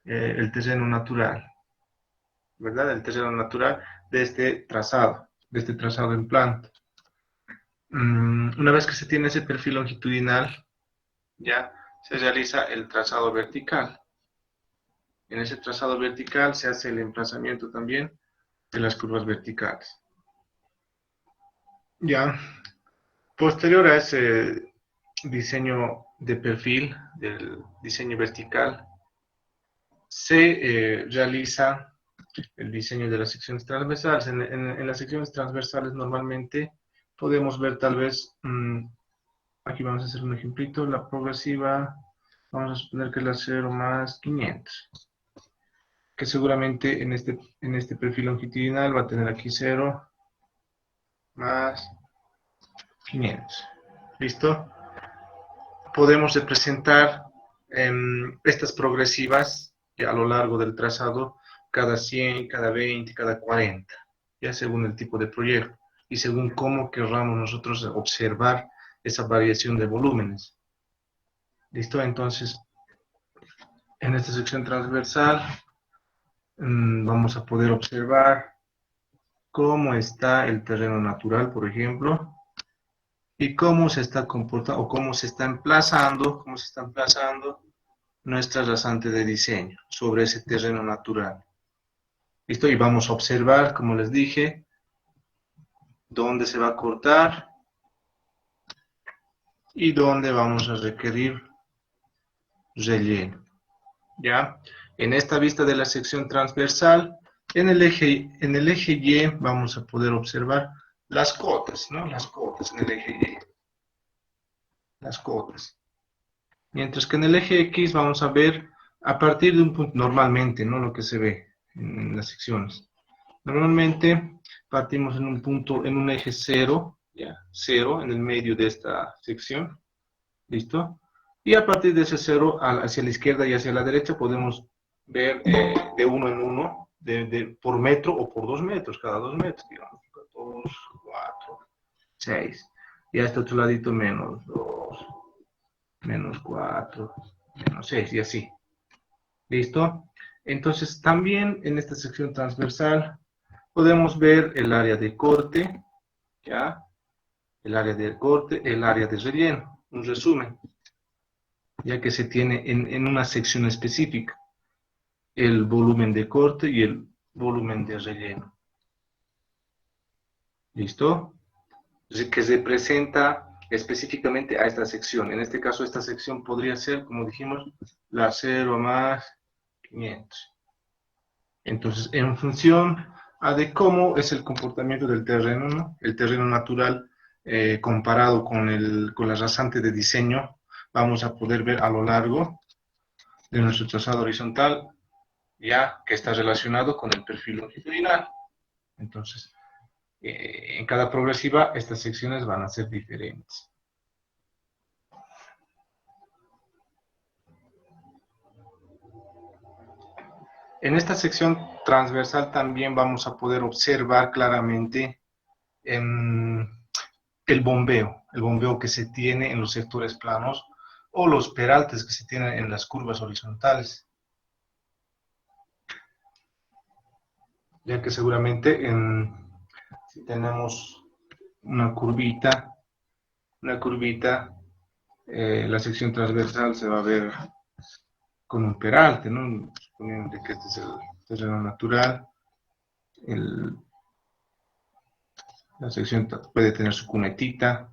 el terreno natural, ¿verdad? El terreno natural de este trazado en planta. Una vez que se tiene ese perfil longitudinal, ya se realiza el trazado vertical. En ese trazado vertical se hace el emplazamiento también de las curvas verticales. Ya, posterior a ese diseño de perfil, del diseño vertical, se realiza el diseño de las secciones transversales. En las secciones transversales normalmente podemos ver tal vez, aquí vamos a hacer un ejemplito, la progresiva, vamos a suponer que es la 0 más 500, que seguramente en este perfil longitudinal va a tener aquí 0 más 500. ¿Listo? Podemos representar estas progresivas a lo largo del trazado cada 100, cada 20, cada 40, ya según el tipo de proyecto y según cómo querramos nosotros observar esa variación de volúmenes. ¿Listo? Entonces, en esta sección transversal vamos a poder observar cómo está el terreno natural, por ejemplo, y cómo se está comportando o cómo se está emplazando nuestra rasante de diseño sobre ese terreno natural. ¿Listo? Y vamos a observar, como les dije, dónde se va a cortar y dónde vamos a requerir relleno. ¿Ya? En esta vista de la sección transversal, en el eje Y vamos a poder observar las cotas, ¿no? Las cotas en el eje Y. Las cotas. Mientras que en el eje X vamos a ver a partir de un punto, normalmente, ¿no? Lo que se ve en las secciones. Normalmente partimos en un punto, en un eje 0, ya, 0, en el medio de esta sección. ¿Listo? Y a partir de ese 0 hacia la izquierda y hacia la derecha podemos ver de uno en uno, por metro o por 2 metros, cada 2 metros, digamos, 2, 4, 6. Y a este otro ladito menos 2, menos 4, menos 6 y así. ¿Listo? Entonces también en esta sección transversal podemos ver el área de corte, ¿ya? El área de corte, el área de relleno, un resumen, ya que se tiene en una sección específica el volumen de corte y el volumen de relleno. ¿Listo? Que se presenta específicamente a esta sección. En este caso, esta sección podría ser, como dijimos, la 0 más 500. Entonces, en función de cómo es el comportamiento del terreno, ¿no? El terreno natural comparado con la rasante de diseño, vamos a poder ver a lo largo de nuestro trazado horizontal, ya que está relacionado con el perfil longitudinal. Entonces, en cada progresiva, estas secciones van a ser diferentes. En esta sección transversal también vamos a poder observar claramente el bombeo que se tiene en los sectores planos o los peraltes que se tienen en las curvas horizontales. Ya que seguramente si tenemos una curvita, la sección transversal se va a ver con un peralte, ¿no? Suponiendo que este es el terreno natural, la sección puede tener su cunetita,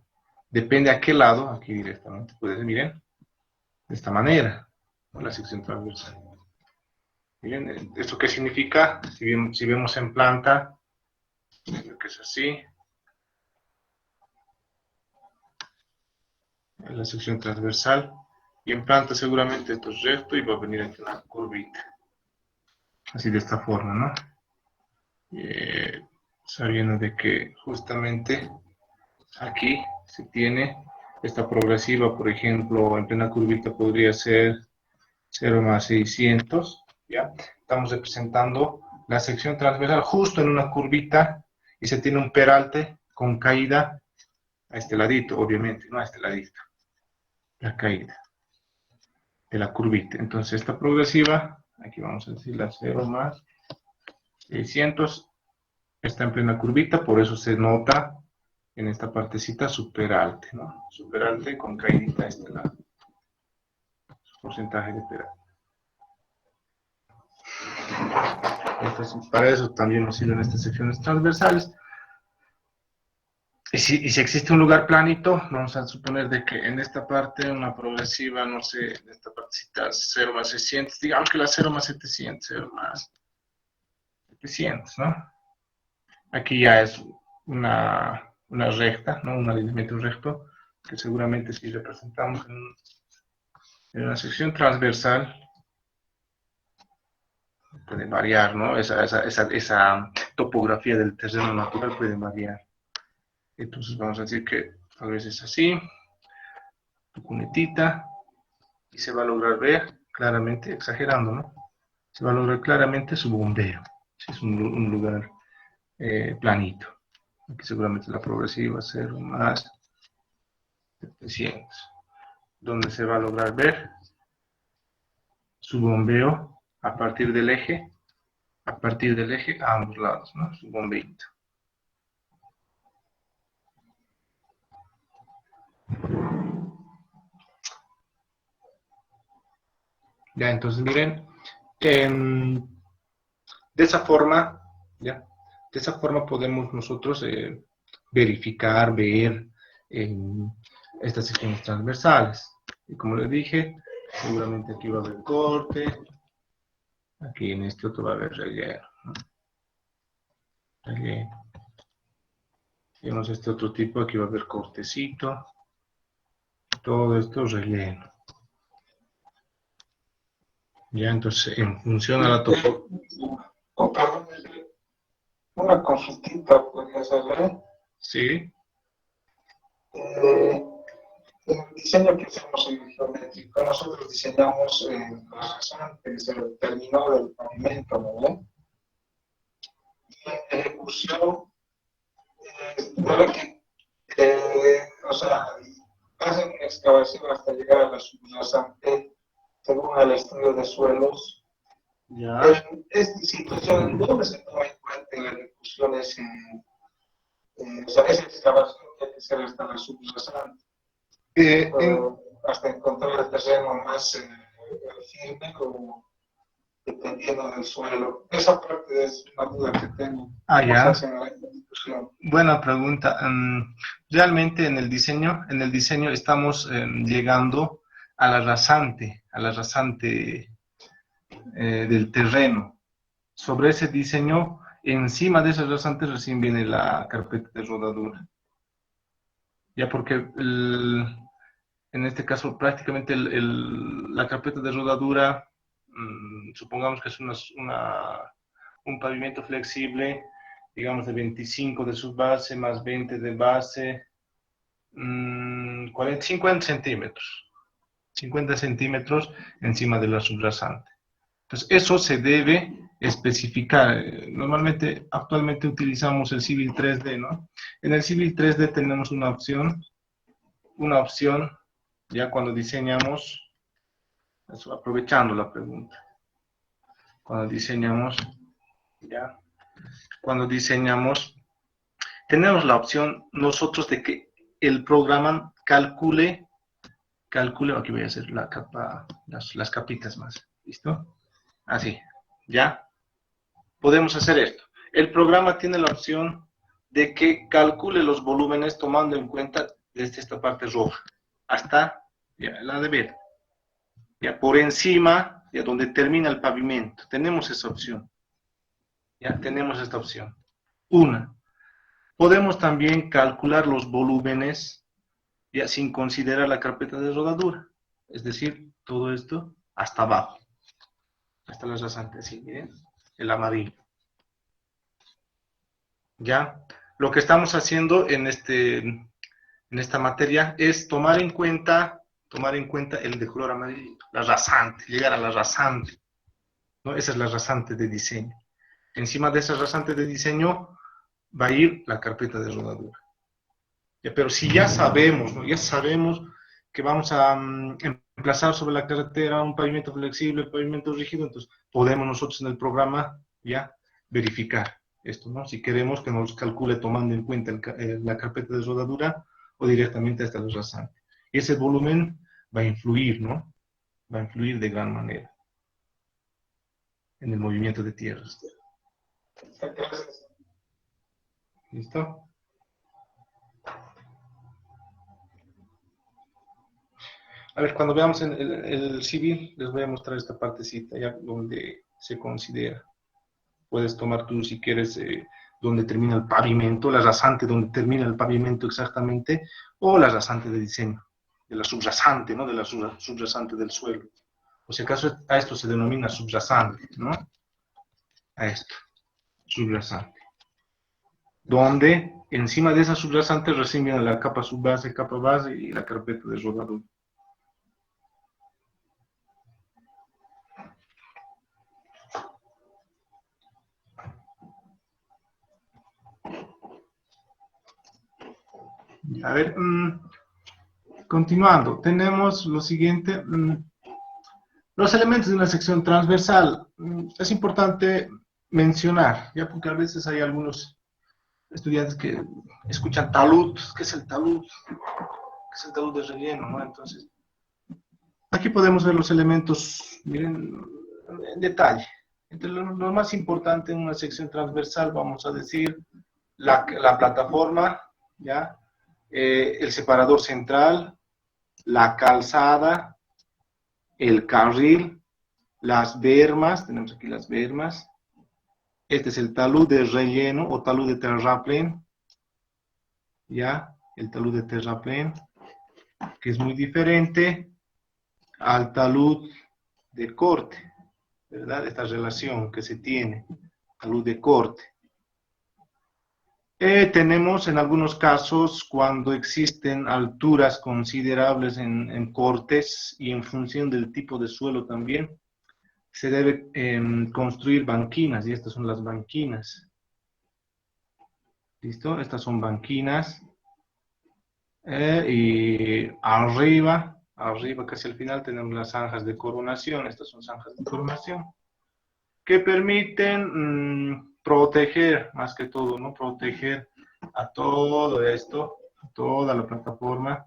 depende a qué lado, aquí directamente puedes, miren, de esta manera, ¿no? La sección transversal. Miren, ¿esto qué significa? Si vemos en planta, que es así, en la sección transversal, y en planta seguramente esto es recto y va a venir aquí una curvita, así de esta forma, ¿no? Sabiendo de que justamente aquí se tiene esta progresiva, por ejemplo, en plena curvita podría ser 0 más 600, ¿ya? Estamos representando la sección transversal justo en una curvita y se tiene un peralte con caída a este ladito, obviamente, no a este ladito, la caída de la curvita. Entonces esta progresiva Aquí vamos a decir la 0 más 600. Está en plena curvita, por eso se nota en esta partecita superalte, ¿no? Superalte con caídita a este lado. Su porcentaje de peralte. Entonces, para eso también nos sirven estas secciones transversales. Y si existe un lugar planito, vamos a suponer de que en esta parte una progresiva, no sé, en esta partecita 0 más 600, digamos que la 0 más 700, 0 más 700, ¿no? Aquí ya es una recta, ¿no? Un alineamiento recto, que seguramente si representamos en una sección transversal, puede variar, ¿no? Esa topografía del terreno natural puede variar. Entonces vamos a decir que a veces así, tu cunetita, y se va a lograr ver claramente, exagerando, ¿no? Se va a lograr claramente su bombeo, si es un lugar planito. Aquí seguramente la progresiva va a ser más 700, donde se va a lograr ver su bombeo a partir del eje a ambos lados, ¿no? Su bombeito. Ya, entonces miren, de esa forma, ¿ya? De esa forma podemos nosotros verificar, ver estas secciones transversales. Y como les dije, seguramente aquí va a haber corte, aquí en este otro va a haber relleno, ¿no? Relleno. Tenemos este otro tipo, aquí va a haber cortecito, todo esto relleno. Ya, entonces, en función a la topografía. Una consultita podría ser, Sí. El diseño que hacemos en geométrico, nosotros diseñamos las rasantes, el término del pavimento, ¿no? Y en ejecución, ¿no? O sea, hacen una excavación hasta llegar a la subrasante según el estudio de suelos. Ya. En esta situación, ¿dónde se toma en cuenta la ejecución o sea, esa excavación tiene que ser hasta la subrasante? Hasta encontrar el terreno más firme o dependiendo del suelo. Esa parte es una duda que tengo. ¿Cómo se hace en la ejecución? Buena pregunta. Realmente en el diseño estamos llegando a la rasante del terreno. Sobre ese diseño, encima de esa rasante recién viene la carpeta de rodadura. Ya porque en este caso prácticamente la carpeta de rodadura, supongamos que es un pavimento flexible, digamos de 25 de subbase más 20 de base, 50 centímetros. 50 centímetros encima de la subrasante. Entonces, eso se debe especificar. Normalmente, actualmente utilizamos el Civil 3D, ¿no? En el Civil 3D tenemos una opción, ya cuando diseñamos, eso, aprovechando la pregunta, cuando diseñamos, tenemos la opción nosotros de que el programa calcule, aquí voy a hacer la capa, las capitas más, ¿listo? Así, ¿ya? Podemos hacer esto. El programa tiene la opción de que calcule los volúmenes tomando en cuenta desde esta parte roja hasta ya, la de verde. Ya por encima, ya donde termina el pavimento. Tenemos esa opción. Ya tenemos esta opción. Una. Podemos también calcular los volúmenes ya sin considerar la carpeta de rodadura. Es decir, todo esto hasta abajo. Hasta las rasantes, ¿sí? ¿Miren? El amarillo. ¿Ya? Lo que estamos haciendo en esta materia es tomar en cuenta el de color amarillo, la rasante, llegar a la rasante, ¿no? Esa es la rasante de diseño. Encima de esa rasante de diseño va a ir la carpeta de rodadura. ¿Ya? Pero si ya sabemos, ¿no? Ya sabemos que vamos a reemplazar sobre la carretera un pavimento flexible, pavimento rígido, entonces podemos nosotros en el programa ya verificar esto, ¿no? Si queremos que nos calcule tomando en cuenta la carpeta de rodadura o directamente hasta el rasante. Y ese volumen va a influir, ¿no? Va a influir de gran manera en el movimiento de tierras. ¿Listo? A ver, cuando veamos el civil, les voy a mostrar esta partecita, ya donde se considera. Puedes tomar tú, si quieres, donde termina el pavimento, la rasante donde termina el pavimento exactamente, o la rasante de diseño, de la subrasante, ¿no? De la subrasante del suelo. O si acaso a esto se denomina subrasante, ¿no? A esto, subrasante. Donde encima de esa subrasante recién viene la capa subbase, capa base y la carpeta de rodadura. A ver, continuando, tenemos lo siguiente, los elementos de una sección transversal. Es importante mencionar, ya porque a veces hay algunos estudiantes que escuchan talud. ¿Qué es el talud? ¿Qué es el talud de relleno? ¿No? Entonces, aquí podemos ver los elementos, miren, en detalle. Entre lo más importante en una sección transversal, vamos a decir, la plataforma, ¿ya? El separador central, la calzada, el carril, las bermas, tenemos aquí las bermas. Este es el talud de relleno o talud de terraplén, ¿ya? El talud de terraplén, que es muy diferente al talud de corte, ¿verdad? Esta relación que se tiene, talud de corte. Tenemos en algunos casos cuando existen alturas considerables en cortes y en función del tipo de suelo también, se debe construir banquinas y estas son las banquinas. ¿Listo? Estas son banquinas. Y arriba casi al final tenemos las zanjas de coronación. Estas son zanjas de coronación que permiten proteger, más que todo, ¿no? Proteger a todo esto, a toda la plataforma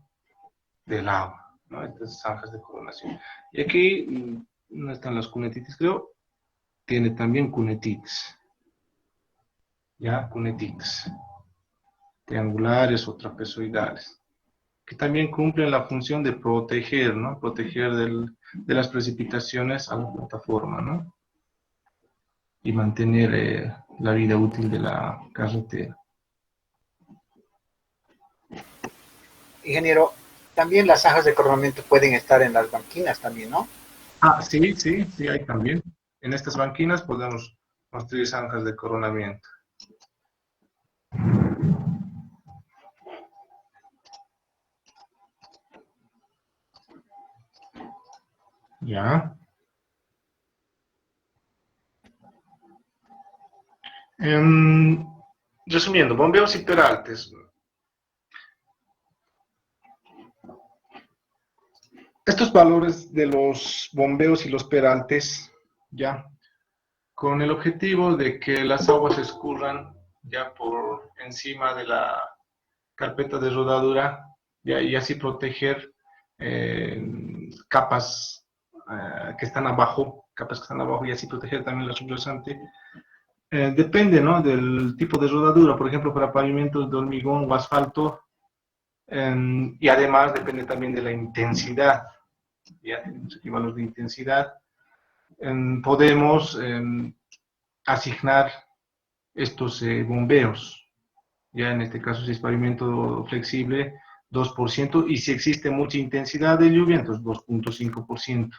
del agua, ¿no? Estas zanjas de coronación. Y aquí no están las cunetitis, creo. Tiene también cunetitis. ¿Ya? Cunetitis. Triangulares o trapezoidales. Que también cumplen la función de proteger, ¿no? Proteger de las precipitaciones a la plataforma, ¿no? Y mantener la vida útil de la carretera. Ingeniero, también las zanjas de coronamiento pueden estar en las banquinas también, ¿no? Ah, sí, hay también. En estas banquinas podemos construir zanjas de coronamiento. Ya. Resumiendo, bombeos y peraltes. Estos valores de los bombeos y los peraltes, ya, con el objetivo de que las aguas escurran ya por encima de la carpeta de rodadura, ya, y así proteger capas que están abajo, y así proteger también la subrasante. Depende, ¿no?, del tipo de rodadura, por ejemplo, para pavimentos de hormigón o asfalto, y además depende también de la intensidad. Ya tenemos aquí valores de intensidad. Podemos asignar estos bombeos. Ya en este caso, si es pavimento flexible, 2%, y si existe mucha intensidad de lluvia, entonces 2.5%,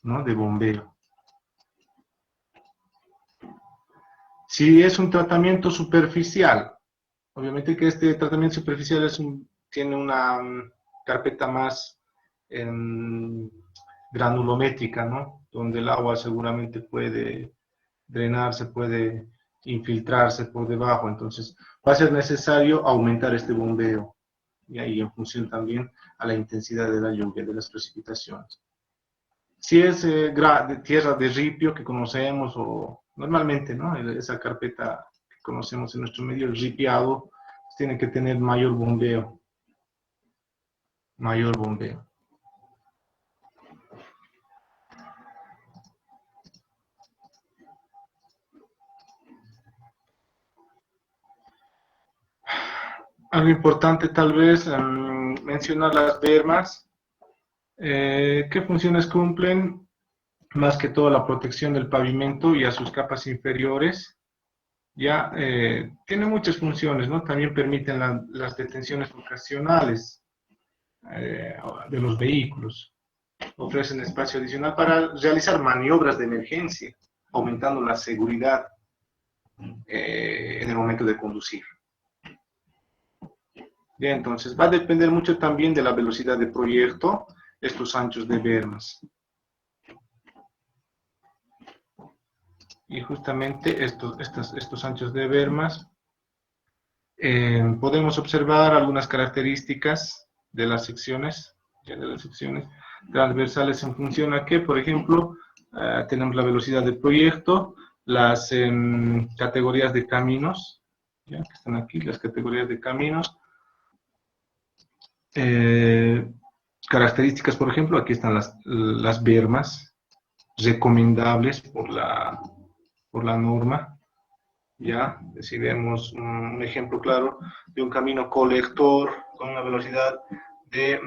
¿no?, de bombeo. Si es un tratamiento superficial, obviamente que este tratamiento superficial tiene una carpeta más granulométrica, ¿no?, donde el agua seguramente puede drenarse, puede infiltrarse por debajo, entonces va a ser necesario aumentar este bombeo. y ahí en función también a la intensidad de la lluvia, de las precipitaciones. Si es de tierra de ripio que conocemos, o normalmente, ¿no? Esa carpeta que conocemos en nuestro medio, el ripiado, pues tiene que tener mayor bombeo. Mayor bombeo. Algo importante tal vez mencionar las bermas. ¿Qué funciones cumplen? Más que todo la protección del pavimento y a sus capas inferiores. Ya tiene muchas funciones, ¿no? También permiten las detenciones ocasionales de los vehículos. Ofrecen espacio adicional para realizar maniobras de emergencia, aumentando la seguridad en el momento de conducir. Bien, entonces va a depender mucho también de la velocidad de proyecto, estos anchos de bermas. Y justamente estos anchos de bermas, podemos observar algunas características de las secciones, transversales en función a que, por ejemplo, tenemos la velocidad de proyecto, las categorías de caminos, ¿ya? Que están aquí, las categorías de caminos. Características, por ejemplo, aquí están las bermas recomendables por la norma. Ya, si vemos un ejemplo claro de un camino colector con una velocidad de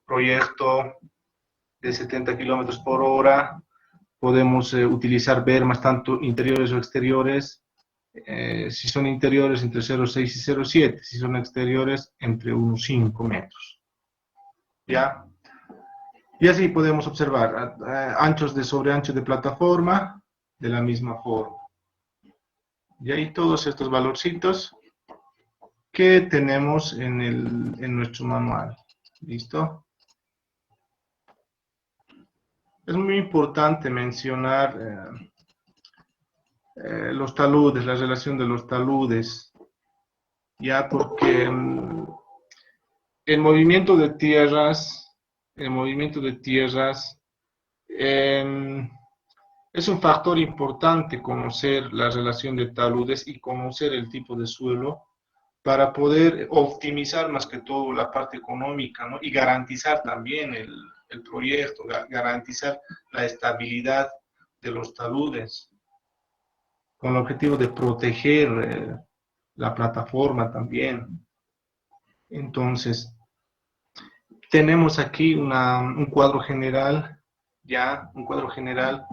proyecto de 70 kilómetros por hora, podemos utilizar bermas tanto interiores o exteriores. Si son interiores, entre 0,6 y 0,7, si son exteriores, entre unos 5 metros. ¿Ya? Y así podemos observar anchos de sobreancho de plataforma de la misma forma. Y ahí todos estos valorcitos que tenemos en nuestro manual. ¿Listo? Es muy importante mencionar los taludes, la relación de los taludes, ya porque el movimiento de tierras es un factor importante conocer la relación de taludes y conocer el tipo de suelo para poder optimizar más que todo la parte económica, ¿no? Y garantizar también el proyecto, garantizar la estabilidad de los taludes, con el objetivo de proteger la plataforma también. Entonces, tenemos aquí un cuadro general, ya, un cuadro general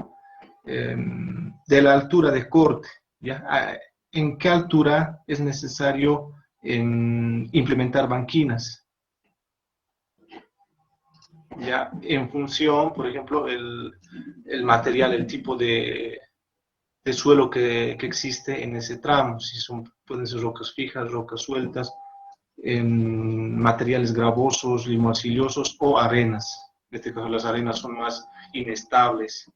de la altura de corte, ¿ya? ¿En qué altura es necesario implementar banquinas? Ya, en función, por ejemplo, el material, el tipo de suelo que existe en ese tramo, si pueden ser rocas fijas, rocas sueltas, materiales gravosos, limoarcillosos o arenas. En este caso las arenas son más inestables.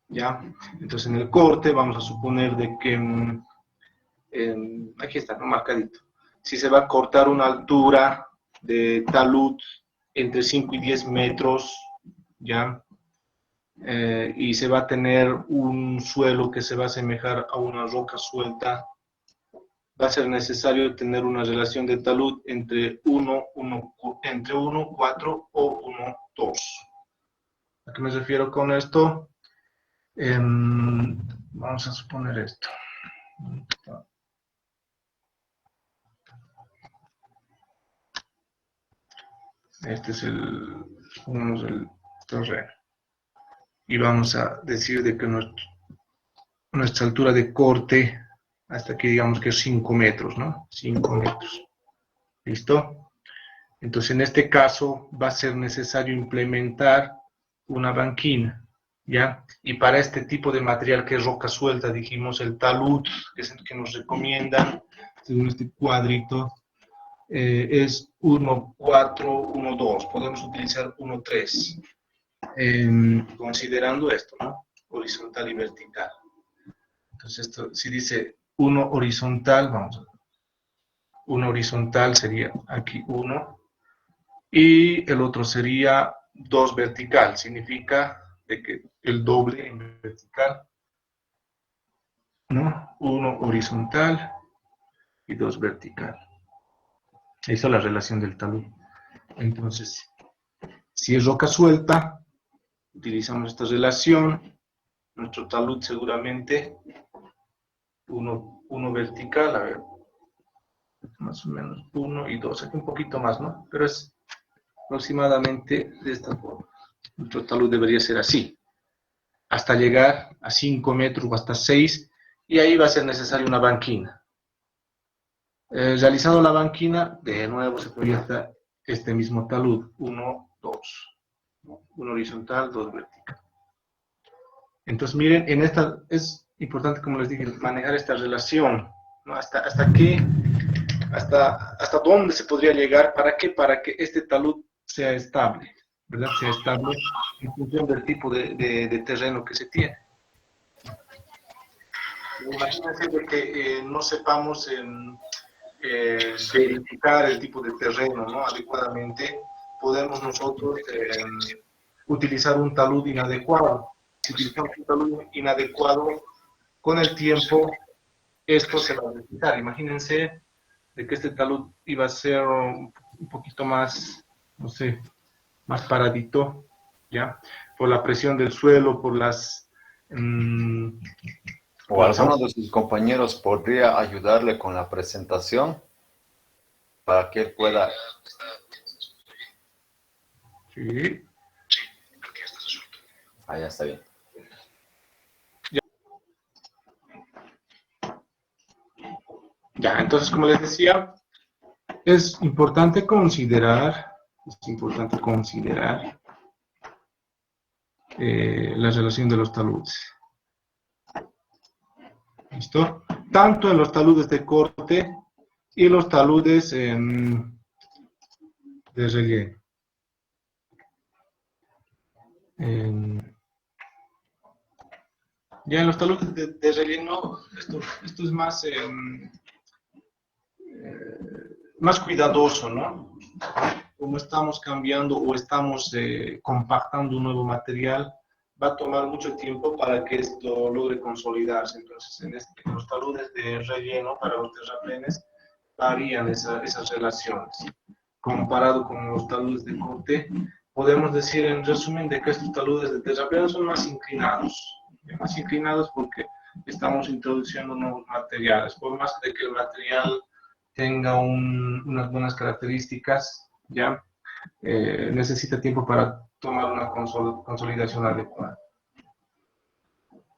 ¿Ya? Entonces en el corte vamos a suponer de que, aquí está, ¿no? Marcadito. Si se va a cortar una altura de talud entre 5 y 10 metros, ¿ya? Y se va a tener un suelo que se va a asemejar a una roca suelta, va a ser necesario tener una relación de talud entre 1, 4 o 1, 2. ¿A qué me refiero con esto? Vamos a suponer esto. Este es el terreno. Y vamos a decir de que nuestra altura de corte, hasta aquí digamos que es 5 metros, ¿no? 5 metros. ¿Listo? Entonces en este caso va a ser necesario implementar una banquina, ¿ya? Y para este tipo de material que es roca suelta, dijimos el talud, que es el que nos recomiendan, según este cuadrito, es 1,4, 1,2. Podemos utilizar 1,3, considerando esto, ¿no? Horizontal y vertical. Entonces, esto, si dice 1 horizontal, vamos a ver. Uno horizontal sería aquí 1 y el otro sería 2 vertical, significa de que el doble en vertical, ¿no? 1 horizontal y 2 vertical. Esa es la relación del talud. Entonces, si es roca suelta, utilizamos esta relación. Nuestro talud seguramente 1 vertical, a ver, más o menos 1 y 2, aquí un poquito más, ¿no? Pero es aproximadamente de esta forma. Nuestro talud debería ser así, hasta llegar a 5 metros o hasta 6, y ahí va a ser necesaria una banquina. Realizando la banquina, de nuevo se proyecta este mismo talud, 1, 2, 1 horizontal, 2 vertical. Entonces miren, en esta es importante, como les dije, manejar esta relación, ¿no? Hasta dónde se podría llegar, ¿para qué? Para que este talud sea estable, ¿verdad? Sea estable en función del tipo de terreno que se tiene. Imagínense de que no sepamos verificar el tipo de terreno, ¿no? Adecuadamente, podemos nosotros utilizar un talud inadecuado. Si utilizamos un talud inadecuado, con el tiempo esto se va a verificar. Imagínense de que este talud iba a ser un poquito más, no sé, más paradito, ¿ya? Por la presión del suelo, por las... o alguno de sus compañeros podría ayudarle con la presentación para que él pueda... Sí. Ah, ya está bien. Ya, entonces, como les decía, es importante considerar la relación de los taludes. ¿Listo? Tanto en los taludes de corte y los taludes de relleno. Ya en los taludes de relleno, esto es más, más cuidadoso, ¿no? Como estamos cambiando o estamos compactando un nuevo material, va a tomar mucho tiempo para que esto logre consolidarse. Entonces, en los taludes de relleno para los terraplenes varían esas relaciones. Comparado con los taludes de corte, podemos decir en resumen de que estos taludes de terrapleno son más inclinados porque estamos introduciendo nuevos materiales. Por más de que el material tenga unas buenas características, ¿ya? Necesita tiempo para tomar una consolidación adecuada.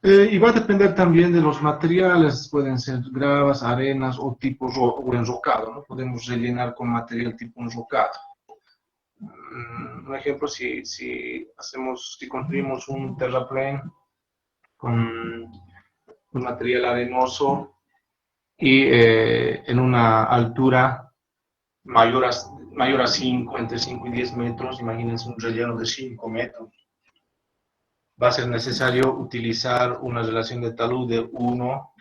Y va a depender también de los materiales, pueden ser gravas, arenas o tipo o enrocado, ¿no? Podemos rellenar con material tipo enrocado. Un ejemplo, si construimos un terraplén con un material arenoso y en una altura mayor a 5, entre 5 y 10 metros, imagínense un relleno de 5 metros. Va a ser necesario utilizar una relación de talud de 1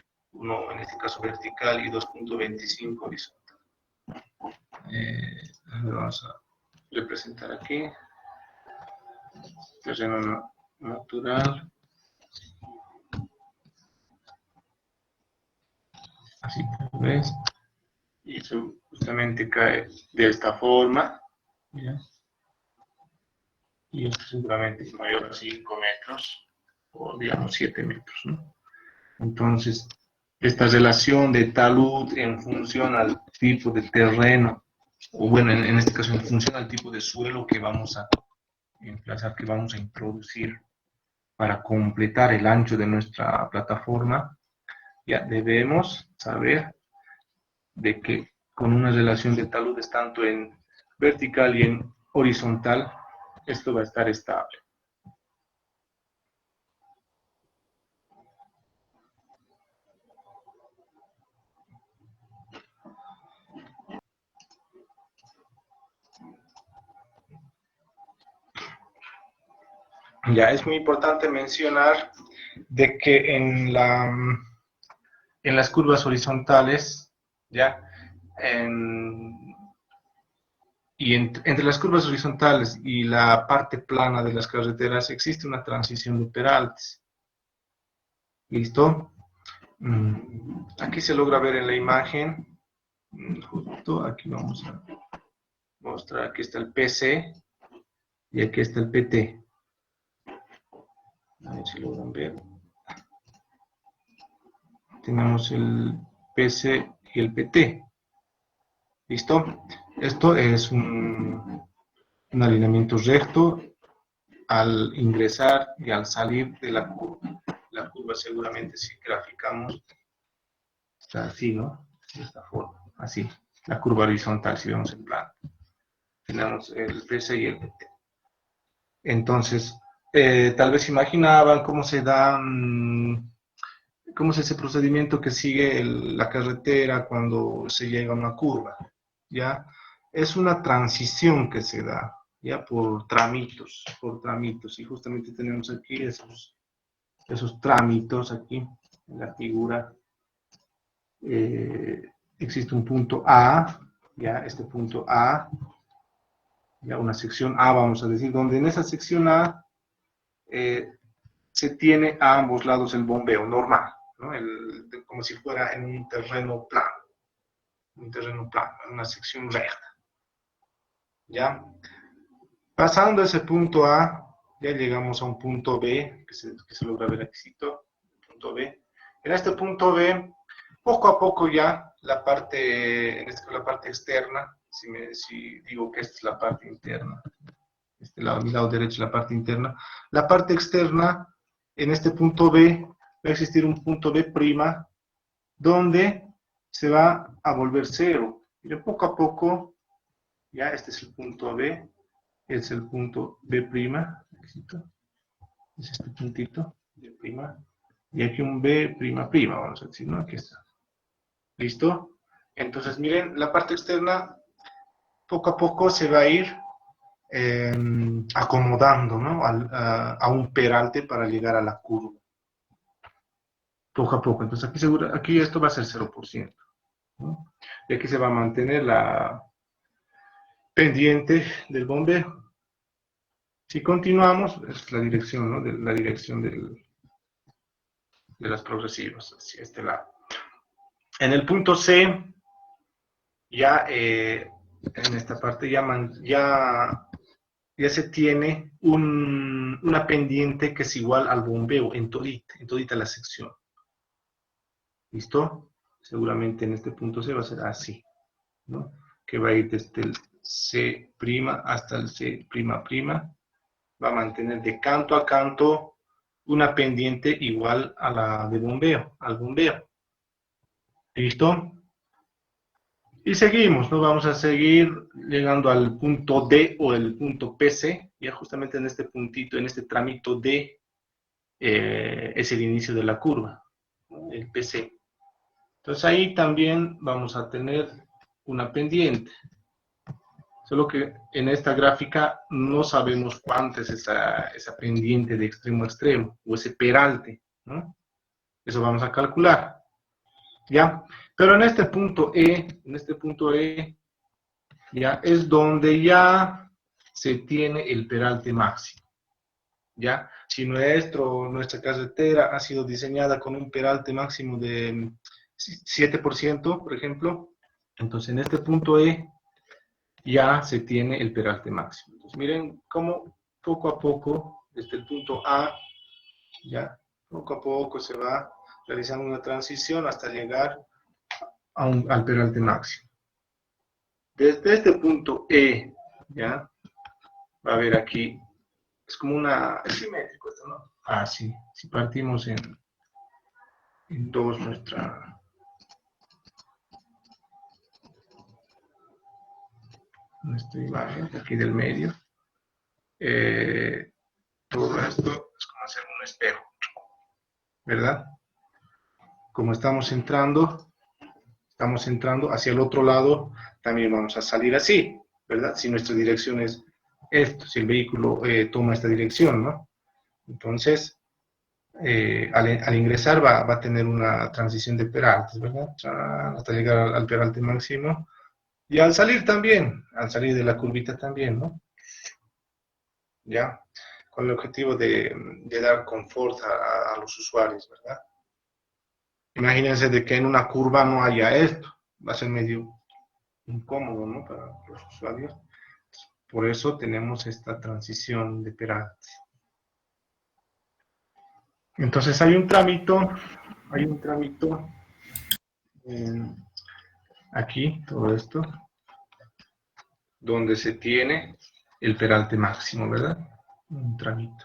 en este caso vertical, y 2.25 horizontal. Lo vamos a representar aquí. Terreno natural. Así como ves. Y eso justamente cae de esta forma. ¿Ya? Y esto seguramente es mayor a 5 metros, o digamos 7 metros, ¿no? Entonces, esta relación de talud en función al tipo de terreno, o bueno, en este caso en función al tipo de suelo que vamos a emplazar, que vamos a introducir para completar el ancho de nuestra plataforma, ya debemos saber de que con una relación de taludes tanto en vertical y en horizontal, esto va a estar estable. Ya es muy importante mencionar de que en las curvas horizontales, ya y entre las curvas horizontales y la parte plana de las carreteras existe una transición de peraltes. ¿Listo? Aquí se logra ver en la imagen, justo aquí vamos a mostrar, aquí está el PC y aquí está el PT. A ver si logran ver. Tenemos el PC y el PT. ¿Listo? Esto es un alineamiento recto al ingresar y al salir de la curva. La curva seguramente si graficamos está así, ¿no? De esta forma, así. La curva horizontal, si vemos el plano. Tenemos el PC y el PT. Entonces, tal vez imaginaban cómo se da, cómo es ese procedimiento que sigue la carretera cuando se llega a una curva, ¿ya? Es una transición que se da, ¿ya? Por tramitos, y justamente tenemos aquí esos trámites aquí, en la figura. Existe un punto A, ¿ya? Este punto A, ya una sección A, vamos a decir, donde en esa sección A se tiene a ambos lados el bombeo normal, ¿no? Como si fuera en un terreno plano, en una sección recta, ¿ya? Pasando ese punto A, ya llegamos a un punto B, que se logra ver aquí, punto B. En este punto B, poco a poco ya la parte externa, si digo que esta es la parte interna, mi lado derecho la parte interna, la parte externa, en este punto B, va a existir un punto B', donde se va a volver cero. Y poco a poco, ya este es el punto B, es el punto B', es este puntito, B', y aquí un B', vamos a decir, ¿no? Aquí está. ¿Listo? Entonces, miren, la parte externa, poco a poco se va a ir acomodando, ¿no? A un peralte para llegar a la curva. Poco a poco. Entonces, aquí esto va a ser 0%, ¿no? Y aquí se va a mantener la pendiente del bombeo. Si continuamos, es la dirección, ¿no? La dirección de las progresivas, hacia este lado. En el punto C, ya en esta parte ya se tiene una pendiente que es igual al bombeo en todita la sección. ¿Listo? Seguramente en este punto C va a ser así, ¿no? Que va a ir desde el C' hasta el C''. Va a mantener de canto a canto una pendiente igual a la de bombeo, al bombeo. ¿Listo? Y seguimos, ¿no? Vamos a seguir llegando al punto D o el punto PC, ya justamente en este puntito, en este trámite D, es el inicio de la curva, ¿no? El PC. Entonces ahí también vamos a tener una pendiente. Solo que en esta gráfica no sabemos cuánto es esa pendiente de extremo a extremo, o ese peralte, ¿no? Eso vamos a calcular, ¿ya? Pero en este punto E, ya es donde ya se tiene el peralte máximo, ¿ya? Si nuestra carretera ha sido diseñada con un peralte máximo de 7%, por ejemplo, entonces en este punto E ya se tiene el peralte máximo. Entonces miren cómo poco a poco, desde el punto A, ya poco a poco se va realizando una transición hasta llegar al peralte máximo. Desde este punto E, ya, va a haber aquí, es como es simétrico esto, ¿no? Así, si partimos en dos nuestra imagen, aquí del medio, todo esto es como hacer un espejo, ¿verdad? Como estamos entrando hacia el otro lado, también vamos a salir así, ¿verdad? Si nuestra dirección es esto, si el vehículo toma esta dirección, ¿no? Entonces, al ingresar va a tener una transición de peraltes, ¿verdad? Hasta llegar al peralte máximo. Y al salir también, al salir de la curvita también, ¿no? ¿Ya? Con el objetivo de dar confort a los usuarios, ¿verdad? Imagínense de que en una curva no haya esto, va a ser medio incómodo, ¿no? Para los usuarios. Por eso tenemos esta transición de peralte. Entonces hay un trámite aquí, todo esto, donde se tiene el peralte máximo, ¿verdad? Un trámite.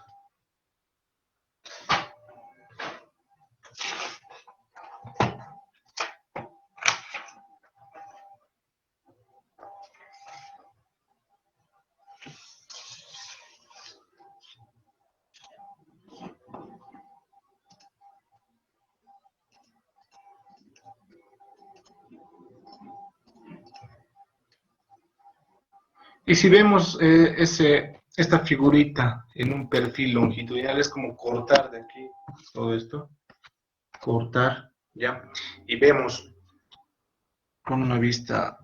Y si vemos esta figurita en un perfil longitudinal, es como cortar de aquí todo esto, cortar, ¿ya? Y vemos con una vista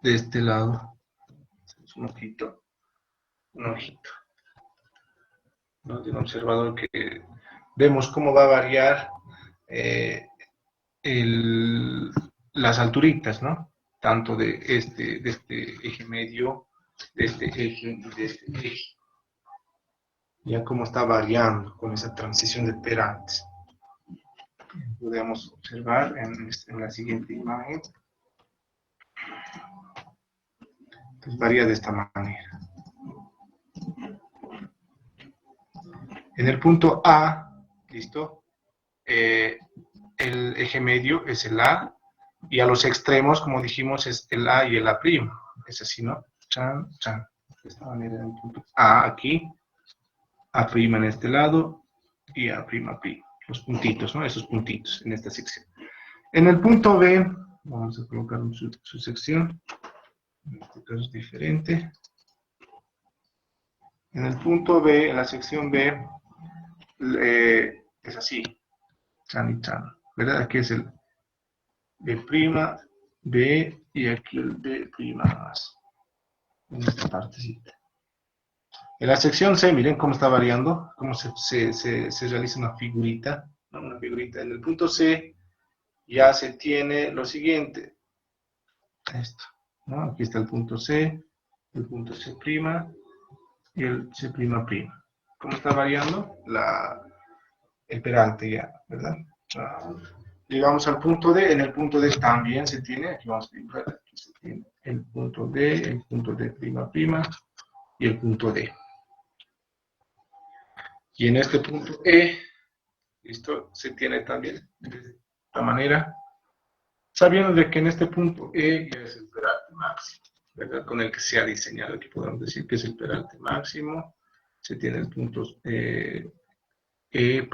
de este lado, un ojito, ¿no? De un observador que vemos cómo va a variar las alturitas, ¿no? Tanto de este eje medio, de este eje y de este eje. Ya cómo está variando con esa transición de perantes. Podemos observar en la siguiente imagen. Pues varía de esta manera. En el punto A, ¿listo? El eje medio es el A, y a los extremos, como dijimos, es el A y el A'. Es así, ¿no? Chan, chan. De esta manera, en el punto A aquí, A' en este lado, y A'. Los puntitos, ¿no? Esos puntitos en esta sección. En el punto B, vamos a colocar su sección. En este caso es diferente. En el punto B, en la sección B, es así. Chan y chan. ¿Verdad? Aquí es el B', B, y aquí el B' más. En esta partecita. En la sección C, miren cómo está variando, cómo se realiza una figurita, ¿no? Una figurita. En el punto C ya se tiene lo siguiente. Esto, ¿no? Aquí está el punto C, el punto C' y el C''. ¿Cómo está variando? El peralte ya, ¿verdad? Llegamos al punto D. En el punto D también se tiene, aquí vamos a dibujar, aquí se tiene el punto D, el punto D'' y el punto D. Y en este punto E, ¿listo? Se tiene también de esta manera, sabiendo de que en este punto E ya es el peralte máximo, ¿verdad? Con el que se ha diseñado, aquí podemos decir que es el peralte máximo. Se tiene el punto E' y el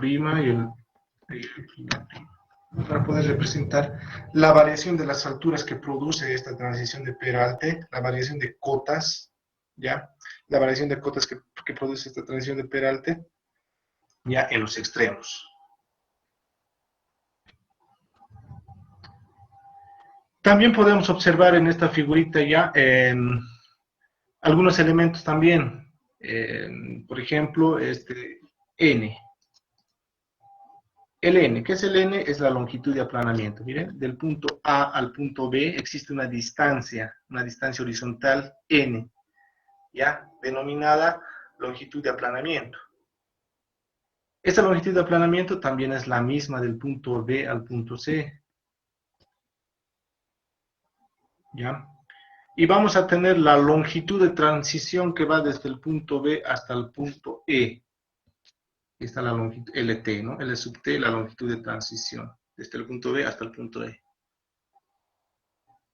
para poder representar la variación de las alturas que produce esta transición de peralte, la variación de cotas, ¿ya? La variación de cotas que produce esta transición de peralte, ya en los extremos. También podemos observar en esta figurita ya algunos elementos también. Por ejemplo, N. El N, ¿qué es el N? Es la longitud de aplanamiento. Miren, del punto A al punto B existe una distancia horizontal N, ¿ya? Denominada longitud de aplanamiento. Esta longitud de aplanamiento también es la misma del punto B al punto C, ¿ya? Y vamos a tener la longitud de transición que va desde el punto B hasta el punto E. Aquí está la longitud LT, ¿no? L sub T, la longitud de transición, desde el punto B hasta el punto E.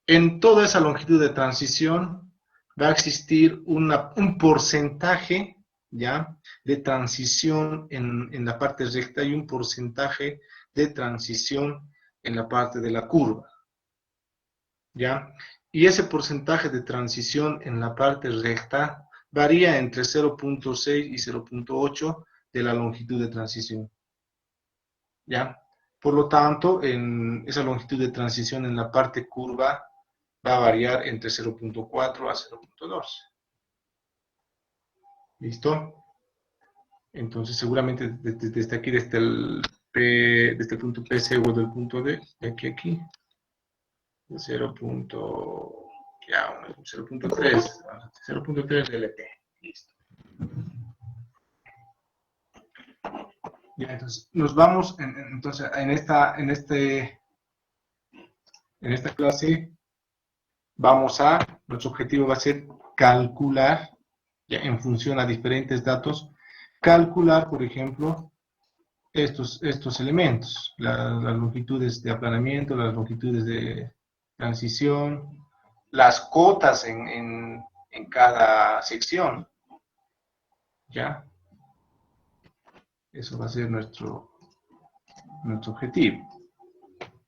En toda esa longitud de transición va a existir un porcentaje, ¿ya?, de transición en la parte recta y un porcentaje de transición en la parte de la curva, ¿ya? Y ese porcentaje de transición en la parte recta varía entre 0.6 y 0.8 de la longitud de transición. ¿ya? Por lo tanto, en esa longitud de transición en la parte curva va a variar entre 0.4 a 0.12. ¿Listo? Entonces, seguramente desde aquí, desde el punto P, C o del punto D, de aquí a aquí, 0.3, 0.3 LP. Listo. Ya, entonces, nos vamos, entonces, en esta clase, nuestro objetivo va a ser calcular, ya en función a diferentes datos, calcular, por ejemplo, estos elementos, las longitudes de aplanamiento, las longitudes de transición, las cotas en cada sección, ¿ya? Eso va a ser nuestro objetivo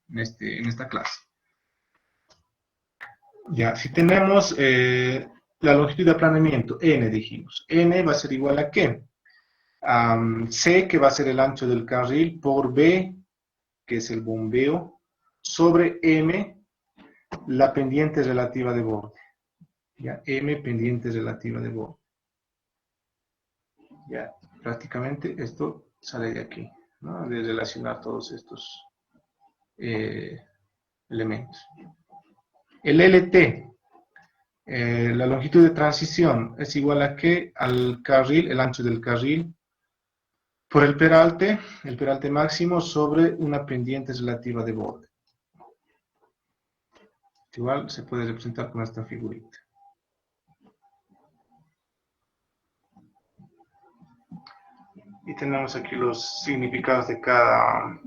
en esta clase. Ya, si tenemos la longitud de aplanamiento, n dijimos, n va a ser igual a ¿qué? C, que va a ser el ancho del carril, por B, que es el bombeo, sobre M, la pendiente relativa de borde. Ya, M, pendiente relativa de borde. Ya, prácticamente esto sale de aquí, ¿no? De relacionar todos estos elementos. El LT, la longitud de transición, es igual a ¿qué? Al carril, el ancho del carril, por el peralte máximo sobre una pendiente relativa de borde. Igual se puede representar con esta figurita. Y tenemos aquí los significados de cada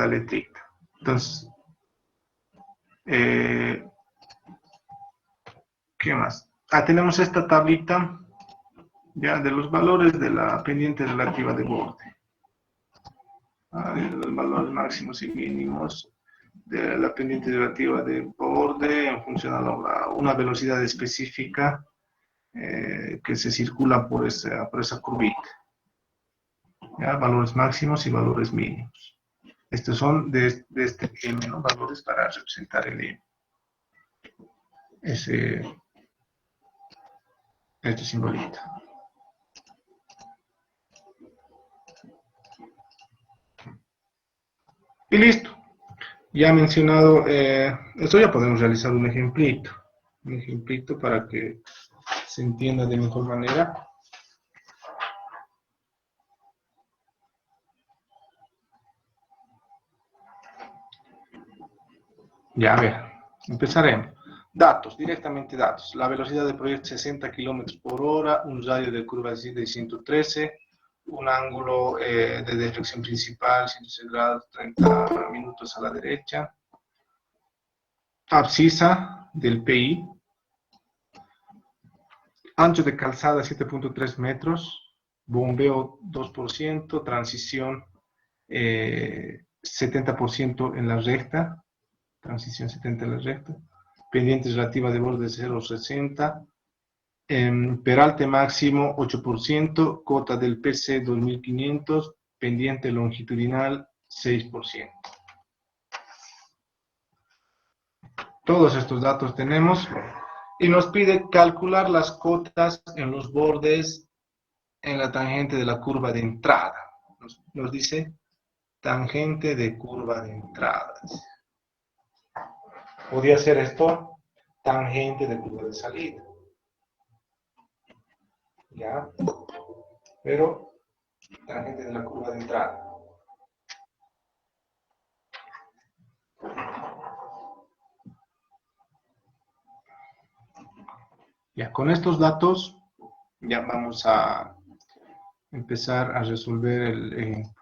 letrita. Entonces, ¿qué más? Tenemos esta tablita ya de los valores de la pendiente relativa de borde. De los valores máximos y mínimos de la pendiente relativa de borde en función a una velocidad específica que se circula por esa curvita. ¿Ya? Valores máximos y valores mínimos. Estos son de este M, ¿no? Valores para representar el M. Este simbolito. Y listo. Ya mencionado esto, ya podemos realizar un ejemplito. Un ejemplito para que se entienda de mejor manera. Ya, a ver, empezaremos. Datos, directamente datos. La velocidad de proyecto 60 km por hora, un radio de curva de 113, un ángulo de deflexión principal, 106 grados, 30 minutos a la derecha. Abscisa del PI. Ancho de calzada 7.3 metros. Bombeo 2%, transición 70% en la recta. Transición 70 en la recta. Pendiente relativa de borde 0,60, peralte máximo 8%, cota del PC 2500, pendiente longitudinal 6%. Todos estos datos tenemos y nos pide calcular las cotas en los bordes en la tangente de la curva de entrada. Nos dice tangente de curva de entrada. Podría ser esto tangente de curva de salida. ¿Ya? Pero tangente de la curva de entrada. Ya, con estos datos ya vamos a empezar a resolver el ejemplo.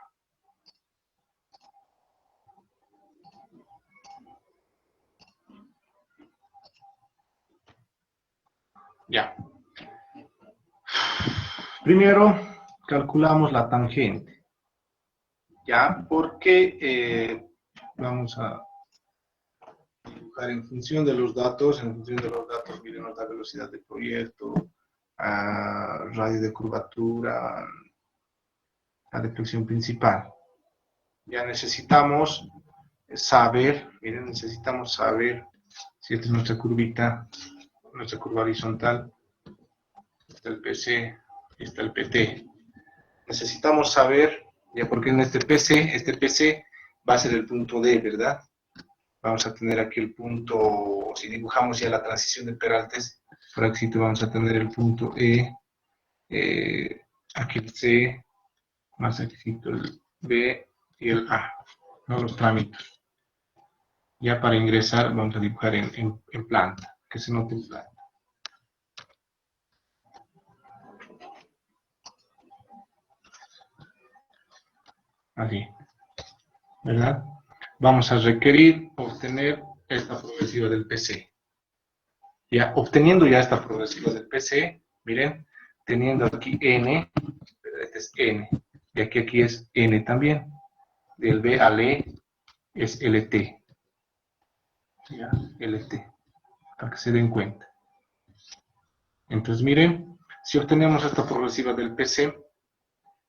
Ya. Primero, calculamos la tangente. ¿Ya? Porque vamos a dibujar en función de los datos. En función de los datos, miremos la velocidad de proyecto, radio de curvatura, la deflexión principal. Ya necesitamos saber, miren, necesitamos saber si esta es nuestra curvita, nuestra curva horizontal, está el PC, está el PT. Necesitamos saber, ya porque en este PC va a ser el punto D, ¿verdad? Vamos a tener aquí el punto, si dibujamos ya la transición de Peraltes, por aquí vamos a tener el punto E, aquí el C, más aquí el B y el A, ¿no? Los trámites. Ya para ingresar vamos a dibujar en planta, que se note en planta. Así, ¿verdad? Vamos a requerir obtener esta progresiva del PC. Ya, obteniendo ya esta progresiva del PC, miren, teniendo aquí N, este es N, y aquí es N también, del B al E es LT, ya, LT, para que se den cuenta. Entonces, miren, si obtenemos esta progresiva del PC,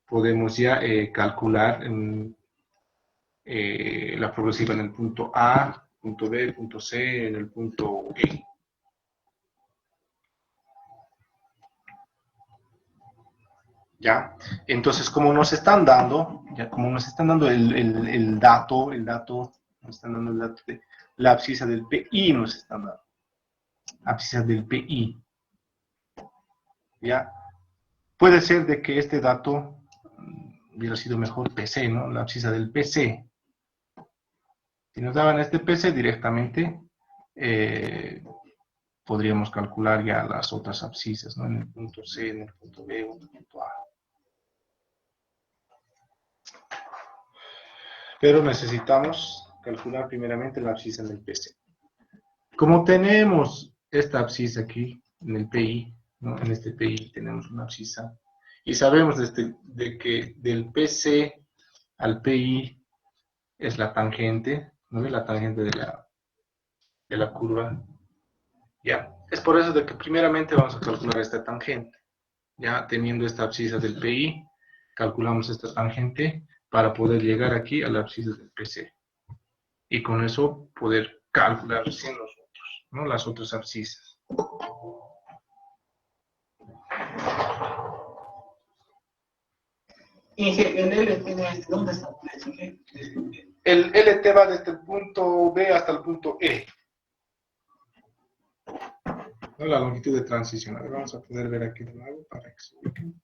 podemos ya calcular la progresiva en el punto A, punto B, punto C, en el punto E. ¿Ya? Entonces, como nos están dando, ya como nos están dando el dato, nos están dando el dato de la abscisa del PI, nos están dando. Abscisa del PI. ¿Ya? Puede ser de que este dato hubiera sido mejor PC, ¿no? La abscisa del PC. Si nos daban este PC directamente, podríamos calcular ya las otras abscisas, ¿no? En el punto C, en el punto B o en el punto A. Pero necesitamos calcular primeramente la abscisa del PC. Como tenemos esta abscisa aquí, en el PI, ¿no? En este PI tenemos una abscisa, y sabemos de que del PC al PI es la tangente, ¿no? La tangente de la curva. Ya, es por eso de que primeramente vamos a calcular esta tangente. Ya teniendo esta abscisa del PI, calculamos esta tangente para poder llegar aquí a la abscisa del PC. Y con eso poder calcular recién los otros, ¿no? Las otras abscisas. Y el LT, ¿dónde está? El LT va desde el punto B hasta el punto E. ¿No? La longitud de transición. A ver, vamos a poder ver aquí de nuevo para que se ubiquen.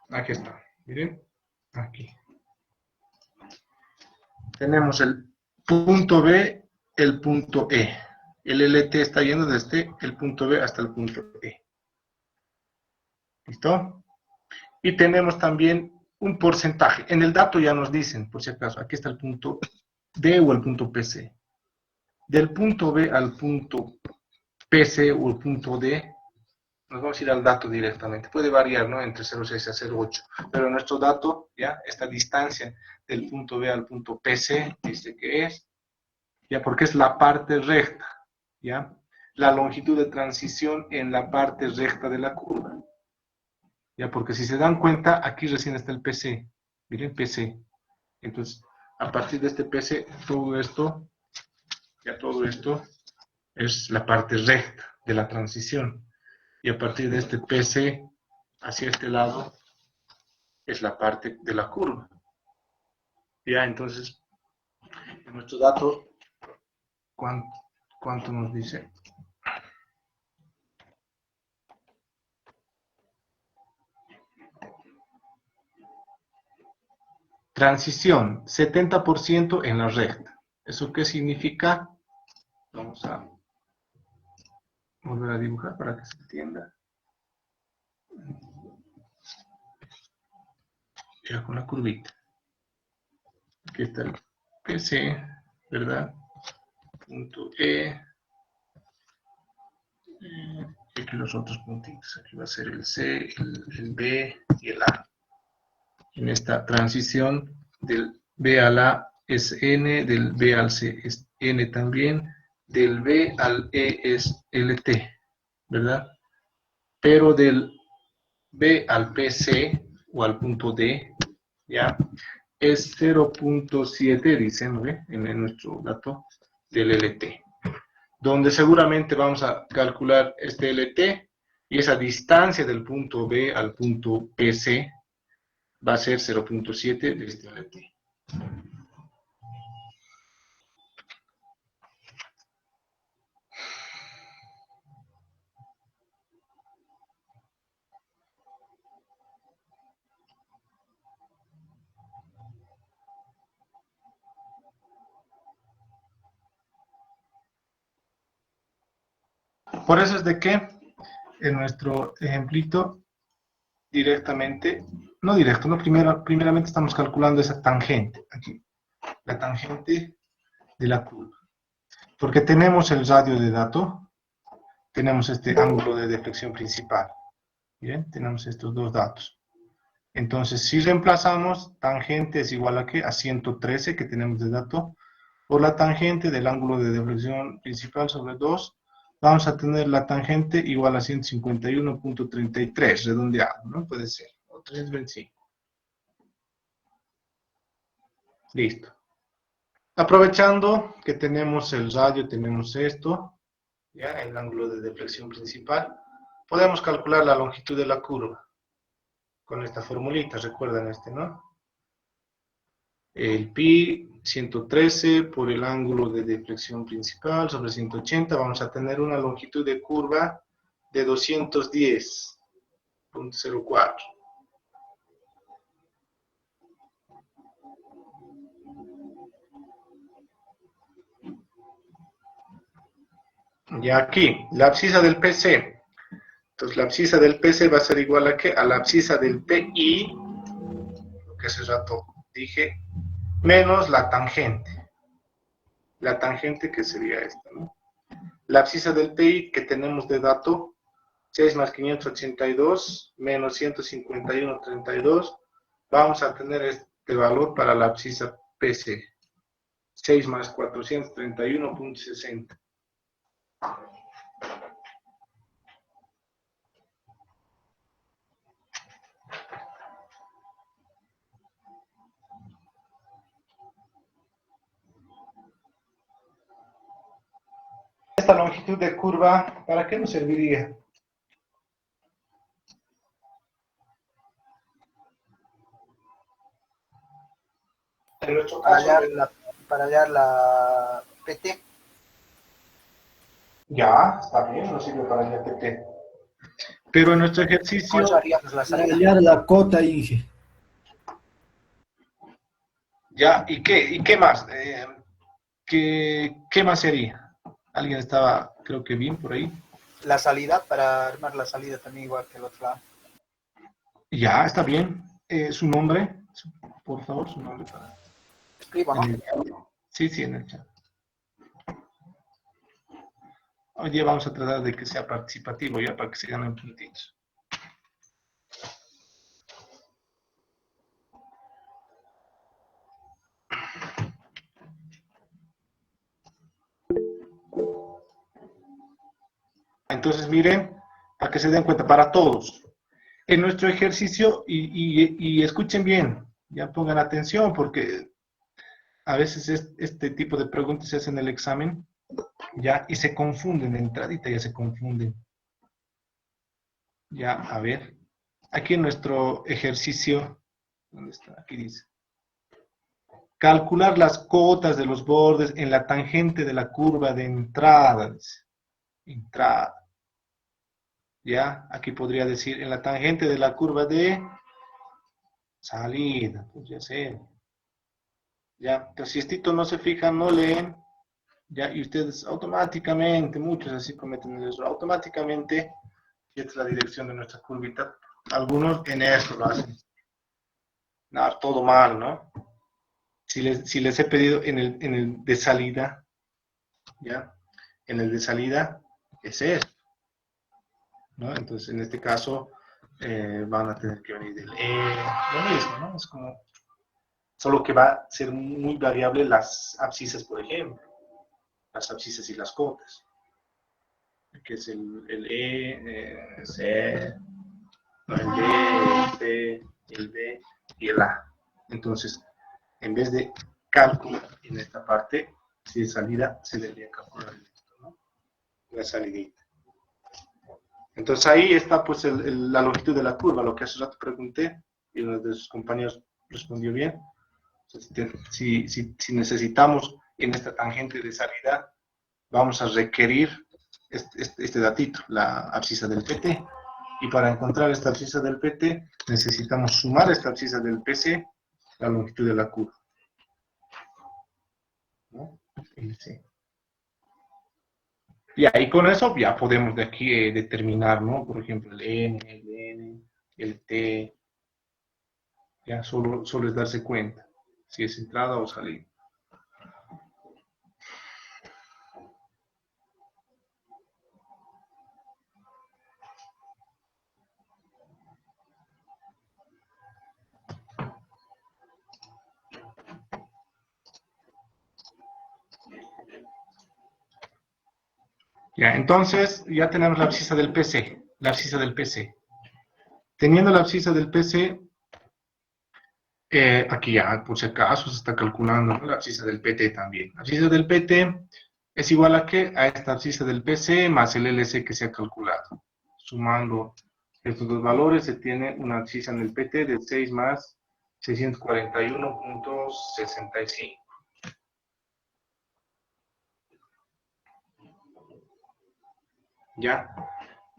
Aquí está, miren, aquí. Tenemos el punto B, el punto E. El LT está yendo desde el punto B hasta el punto E. ¿Listo? Y tenemos también un porcentaje. En el dato ya nos dicen, por si acaso, aquí está el punto D o el punto PC. Del punto B al punto PC o el punto D, nos vamos a ir al dato directamente. Puede variar, ¿no? Entre 0,6 a 0,8. Pero nuestro dato, ya, esta distancia del punto B al punto PC, dice que es, ya, porque es la parte recta, ya. La longitud de transición en la parte recta de la curva. Ya, porque si se dan cuenta, aquí recién está el PC. Miren, PC. Entonces, a partir de este PC, todo esto, ya todo esto es la parte recta de la transición. Y a partir de este PC, hacia este lado, es la parte de la curva. Ya, entonces, en nuestro dato, ¿cuánto nos dice? Transición, 70% en la recta. ¿Eso qué significa? Vamos a volver a dibujar para que se entienda. Ya con la curvita. Aquí está el PC, ¿verdad? Punto E. Y aquí los otros puntitos. Aquí va a ser el C, el B y el A. En esta transición del B al A es N, del B al C es N también, del B al E es LT, ¿verdad? Pero del B al PC o al punto D ¿ya? Es 0.7, dicen, ¿no ve? En nuestro dato del LT. Donde seguramente vamos a calcular este LT y esa distancia del punto B al punto PC va a ser 0.7 de este LT. Por eso es de que en nuestro ejemplito directamente, no directo, no primeramente estamos calculando esa tangente, aquí, la tangente de la curva. Porque tenemos el radio de dato, tenemos este ángulo de deflexión principal, ¿bien? Tenemos estos dos datos. Entonces, si reemplazamos, tangente es igual a ¿qué? A 113 que tenemos de dato, por la tangente del ángulo de deflexión principal sobre 2, vamos a tener la tangente igual a 151.33, redondeado, ¿no? Puede ser, o 325. Listo. Aprovechando que tenemos el radio, tenemos esto, ya, el ángulo de deflexión principal, podemos calcular la longitud de la curva con esta formulita, recuerdan este, ¿no? El pi 113 por el ángulo de deflexión principal sobre 180, vamos a tener una longitud de curva de 210.04. Y aquí, la abscisa del PC. Entonces, la abscisa del PC va a ser igual a ¿qué? A la abscisa del PI, lo que hace rato dije, menos la tangente. La tangente que sería esta, ¿no? La abscisa del PI que tenemos de dato, 6 más 582 menos 151.32, vamos a tener este valor para la abscisa PC. 6 más 431.60. Esta longitud de curva, ¿para qué nos serviría? En nuestro caso, Para hallar la PT. ya, está bien, nos sirve para el GPT. Pero en nuestro Con eso ejercicio, haríamos la Para salida. hallar la cota, Inge. ya, ¿y qué más? ¿Qué más sería? Alguien estaba, creo que bien por ahí. La salida, para armar la salida también igual que el otro lado. Ya, está bien. Su nombre, por favor, su nombre para... Escribo, ¿no? en el chat. Sí, sí, en el chat. Oye, vamos a tratar de que sea participativo ya para que se ganen puntitos. Entonces, miren, para que se den cuenta, para todos. En nuestro ejercicio, y escuchen bien, ya pongan atención, porque a veces este tipo de preguntas se hacen en el examen, ya, y se confunden, de entradita ya se confunden. Ya, a ver, aquí en nuestro ejercicio, ¿dónde está? Aquí dice. Calcular las cotas de los bordes en la tangente de la curva de entrada, dice. Entrada. Ya, aquí podría decir en la tangente de la curva de salida, podría ser. Ya, entonces si esto no se fijan, no leen, ya, y ustedes automáticamente, muchos así cometen el error, automáticamente, y esta es la dirección de nuestra curvita, algunos en esto lo hacen. Nada, todo mal, ¿no? Si les he pedido en el de salida, ¿ya? En el de salida, es esto, ¿no? Entonces, en este caso, van a tener que venir del lo mismo, ¿no? Es como, solo que va a ser muy variable las abscisas, por ejemplo, las abscisas y las cotas, que es el C, no, el D, el C, el D y el A. Entonces, en vez de calcular en esta parte, si es salida, se debería calcular esto, ¿no? La salidita. Entonces ahí está pues la longitud de la curva, lo que hace rato pregunté, y uno de sus compañeros respondió bien. Si necesitamos en esta tangente de salida, vamos a requerir este datito, la abscisa del PT. Y para encontrar esta abscisa del PT, necesitamos sumar esta abscisa del PC, la longitud de la curva, ¿no? Sí. Y ahí con eso ya podemos de aquí determinar, ¿no? Por ejemplo, el N, el N, el T. Ya solo es darse cuenta si es entrada o salida. Ya, entonces ya tenemos la abscisa del PC, la abscisa del PC. Teniendo la abscisa del PC, aquí ya por si acaso se está calculando, ¿no? La abscisa del PT también. La abscisa del PT es igual a ¿qué? A esta abscisa del PC más el LC que se ha calculado. Sumando estos dos valores se tiene una abscisa en el PT de 6 más 641.65. ¿Ya?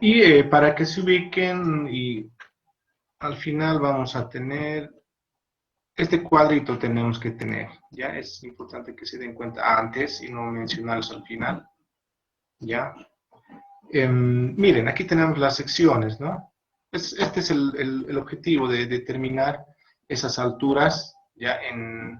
Y para que se ubiquen, y al final vamos a tener, este cuadrito tenemos que tener, ¿ya? Es importante que se den cuenta antes y no mencionarlos al final, ¿ya? Miren, aquí tenemos las secciones, ¿no? Este es el objetivo de determinar esas alturas, ¿ya? En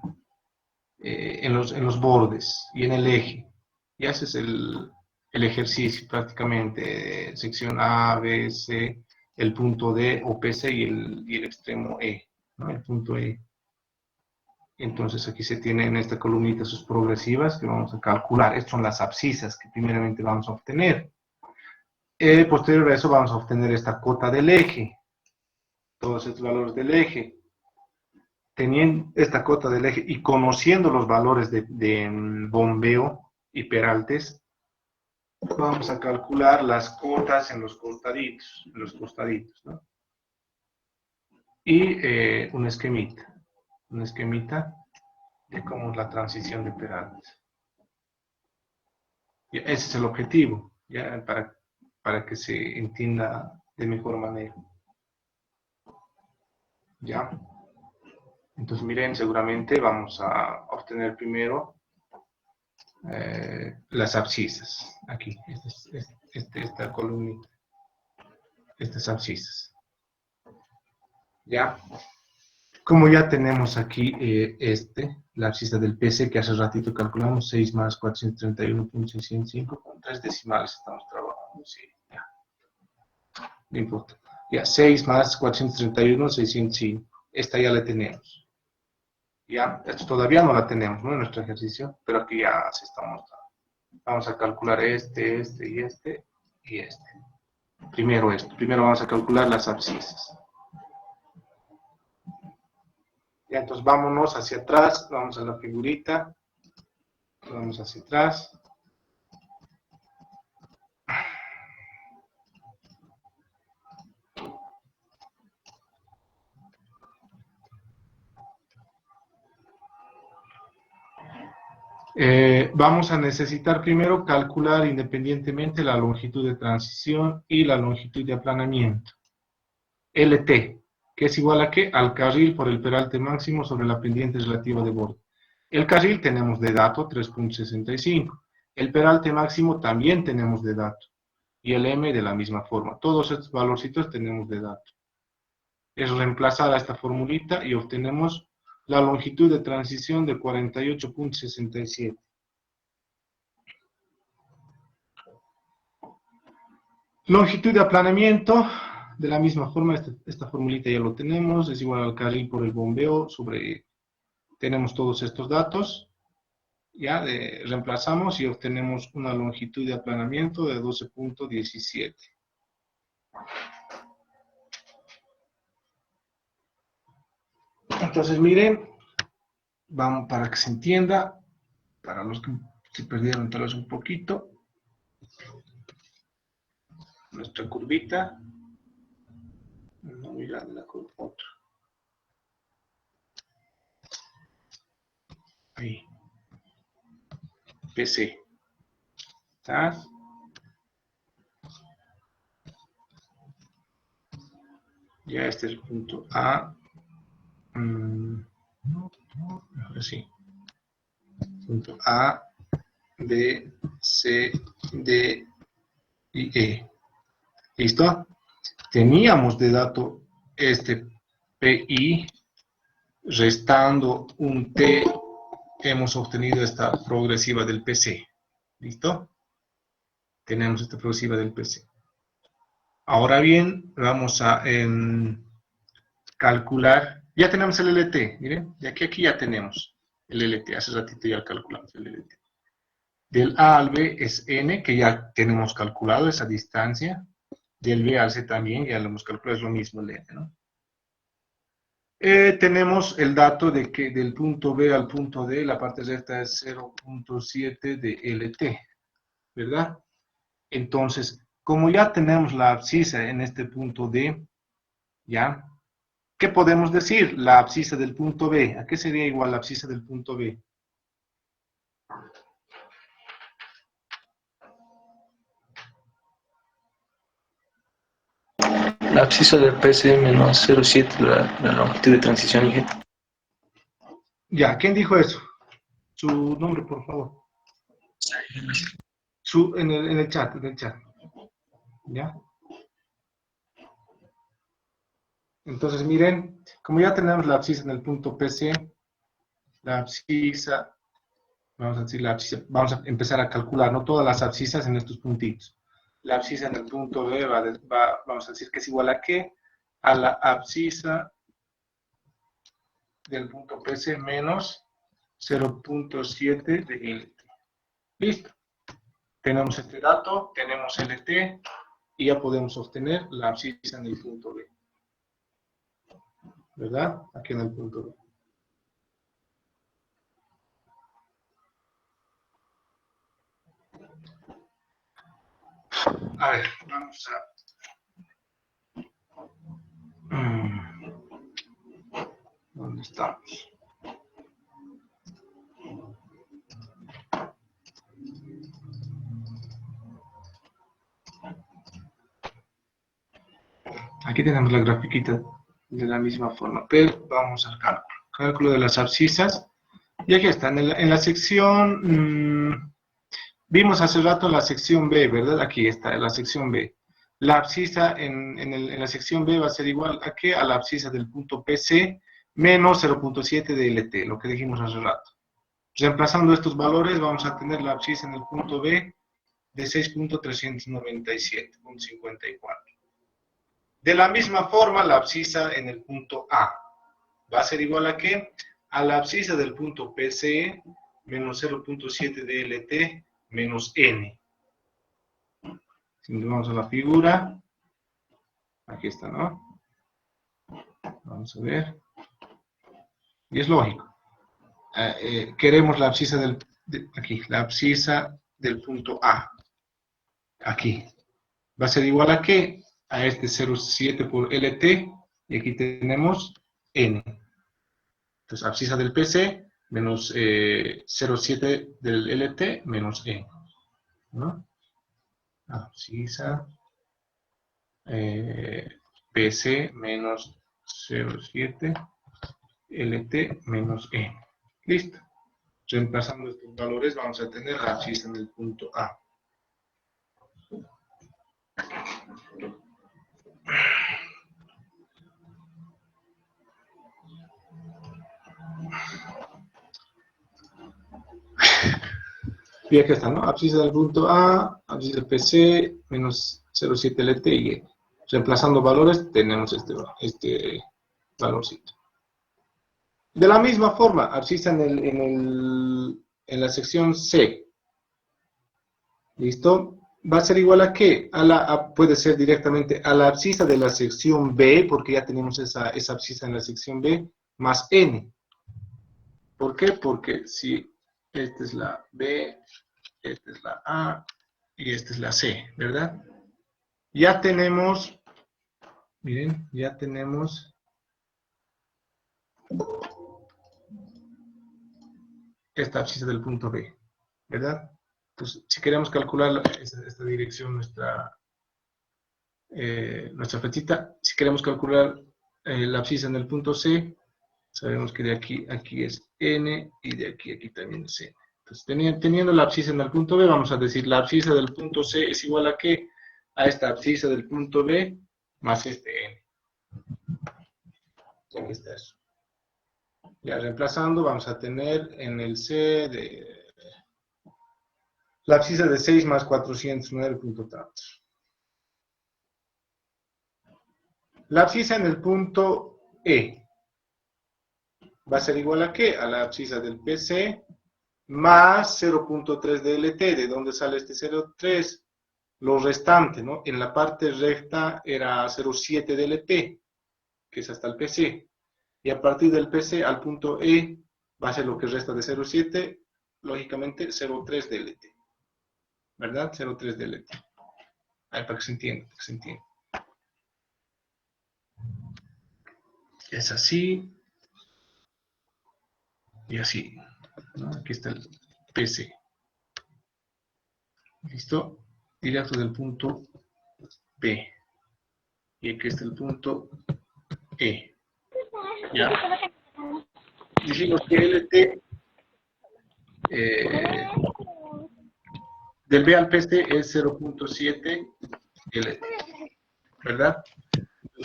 los bordes y en el eje. Y ese es el ejercicio prácticamente, sección A, B, C, el punto D o PC y el extremo E, ¿no? El punto E. Entonces aquí se tiene en esta columnita sus progresivas que vamos a calcular. Estas son las abscisas que primeramente vamos a obtener. Posterior a eso vamos a obtener esta cota del eje, todos estos valores del eje. Teniendo esta cota del eje y conociendo los valores de bombeo y peraltes, vamos a calcular las cotas en los costaditos, ¿no? Y un esquemita de cómo es la transición de peraltes. Y ese es el objetivo, ya para que se entienda de mejor manera. ¿Ya? Entonces, miren, seguramente vamos a obtener primero las abscisas. Aquí, esta columnita. Estas abscisas. ¿Ya? Como ya tenemos aquí la abscisa del PC, que hace ratito calculamos, 6 más 431.605, con 3 decimales estamos trabajando. Sí, ya. No importa. Ya, 6 más 431.605. Esta ya la tenemos. Ya, esto todavía no la tenemos, ¿no? En nuestro ejercicio, pero aquí ya se está mostrando. Vamos a calcular este y este. Primero esto. Primero vamos a calcular las abscisas. Ya, entonces vámonos hacia atrás, vamos a la figurita. Vamos hacia atrás. Vamos a necesitar primero calcular independientemente la longitud de transición y la longitud de aplanamiento. LT, que es igual a ¿qué? Al carril por el peralte máximo sobre la pendiente relativa de borde. El carril tenemos de dato 3.65. El peralte máximo también tenemos de dato. Y el M de la misma forma. Todos estos valorcitos tenemos de dato. Es reemplazar a esta formulita y obtenemos la longitud de transición de 48.67. Longitud de aplanamiento, de la misma forma, esta formulita ya lo tenemos, es igual al carril por el bombeo tenemos todos estos datos, ya reemplazamos y obtenemos una longitud de aplanamiento de 12.17. Entonces, miren, vamos para que se entienda, para los que se perdieron tal vez un poquito, nuestra curvita, no mira de la curva, otra, ahí, PC, ¿está? Ya este es el punto A, ahora sí, punto A, B, C, D y E. ¿Listo? Teníamos de dato este PI, restando un T, hemos obtenido esta progresiva del PC. ¿Listo? Tenemos esta progresiva del PC. Ahora bien, vamos a calcular, ya tenemos el LT, miren, de aquí ya tenemos el LT, hace ratito ya calculamos el LT. Del A al B es N, que ya tenemos calculado esa distancia. Del B al C también, ya lo hemos calculado, es lo mismo el N, ¿no? Tenemos el dato de que del punto B al punto D, la parte recta es 0.7 de LT, ¿verdad? Entonces, como ya tenemos la abscisa en este punto D, ¿ya? ¿Qué podemos decir? La abscisa del punto B. ¿A qué sería igual la abscisa del punto B? La abscisa del PC menos 0,7 la longitud de transición IG. Ya, ¿quién dijo eso? Su nombre, por favor. En el chat, ¿ya? Entonces, miren, como ya tenemos la abscisa en el punto PC, la abscisa, vamos a decir la abscisa, vamos a empezar a calcular, no todas las abscisas en estos puntitos. La abscisa en el punto B vamos a decir que es igual a ¿qué? A la abscisa del punto PC menos 0.7 de LT. Listo. Tenemos este dato, tenemos LT y ya podemos obtener la abscisa en el punto B. ¿Verdad? Aquí en el punto B. A ver, vamos a... ¿Dónde estamos? Aquí tenemos la grafiquita de la misma forma, pero vamos al cálculo. Cálculo de las abscisas. Y aquí está, en la sección... vimos hace rato la sección B, ¿verdad? Aquí está, en la sección B. La abscisa en la sección B va a ser igual a ¿qué? A la abscisa del punto PC menos 0.7 de LT, lo que dijimos hace rato. Reemplazando estos valores, vamos a tener la abscisa en el punto B de 6.397.54. De la misma forma, la abscisa en el punto A va a ser igual a ¿qué? A la abscisa del punto PC menos 0.7 de LT menos N. Si nos vamos a la figura, aquí está, ¿no? Vamos a ver. Y es lógico. Queremos la abscisa aquí, la abscisa del punto A. Aquí. Va a ser igual a ¿qué? A este 0,7 por LT, y aquí tenemos N. Entonces, abscisa del PC menos 0,7 del LT menos N. ¿No? Abscisa PC menos 0,7 LT menos N. Listo. Reemplazando estos valores vamos a tener la abscisa en el punto A. Y aquí está, ¿no? Abscisa del punto A, abscisa del PC, menos 0,7 LT y E. Reemplazando valores tenemos este valorcito. De la misma forma, abscisa en la sección C. ¿Listo? Va a ser igual a ¿qué? Puede ser directamente a la abscisa de la sección B, porque ya tenemos esa abscisa en la sección B, más N. ¿Por qué? Porque si esta es la B, esta es la A y esta es la C, ¿verdad? Ya tenemos, miren, ya tenemos esta abscisa del punto B, ¿verdad? Entonces, si queremos calcular esta dirección, nuestra flechita, si queremos calcular la abscisa en el punto C, sabemos que de aquí a aquí es N y de aquí a aquí también es N. Entonces, teniendo la abscisa en el punto B, vamos a decir la abscisa del punto C es igual a ¿qué? A esta abscisa del punto B más este N. Aquí está eso. Ya reemplazando, vamos a tener en el C de la abscisa de 6 más 409 punto tantos. La abscisa en el punto E va a ser igual a ¿qué? A la abscisa del PC más 0.3 de LT. ¿De dónde sale este 0.3? Lo restante, ¿no? En la parte recta era 0.7 de LT, que es hasta el PC. Y a partir del PC al punto E va a ser lo que resta de 0.7, lógicamente 0.3 de LT. ¿Verdad? 0.3 de LT. Ahí para que se entienda, Es así. Y así, ¿no? Aquí está el PC. ¿Listo? Directo del punto B. Y aquí está el punto E. ¿Ya? Dijimos que LT del B al PC es 0.7 LT. ¿Verdad?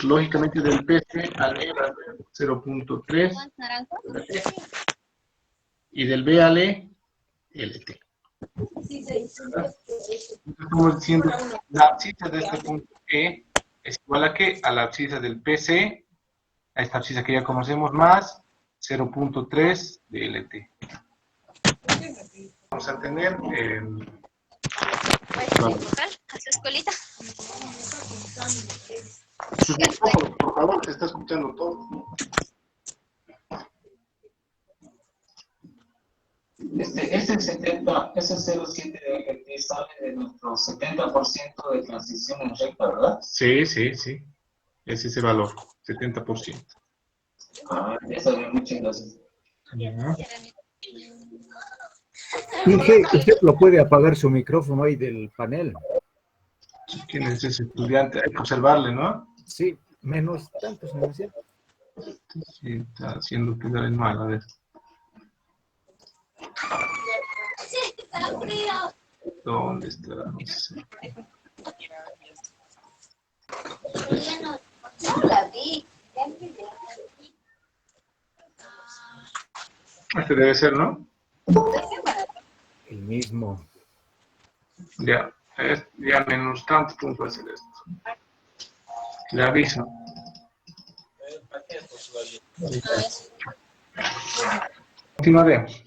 Lógicamente del PC al E va a ser 0.3 LT. Y del B al E, LT. ¿Verdad? Estamos diciendo la abscisa de este punto E es igual a ¿qué? A la abscisa del PC, a esta abscisa que ya conocemos, más 0.3 de LT. Vamos a tener a su escuelita. sus micrófonos, por favor, se está escuchando todo. Ese 0.7 de LT sale de nuestro 70% de transición en recta, ¿verdad? Sí, sí, sí. Es ese valor, 70%. Ah, eso bien, muchas gracias. Ya. Inge, usted lo puede apagar su micrófono ahí del panel. ¿Quién es ese estudiante? Hay que observarle, ¿no? Sí, menos tantos, ¿no es cierto? Sí, está haciendo quedar en mal, a ver. ¿Dónde estará? No sé. No la vi. Este debe ser, ¿no? El mismo. Ya, ya menos tanto punto va a ser esto. Le aviso. Continuaremos.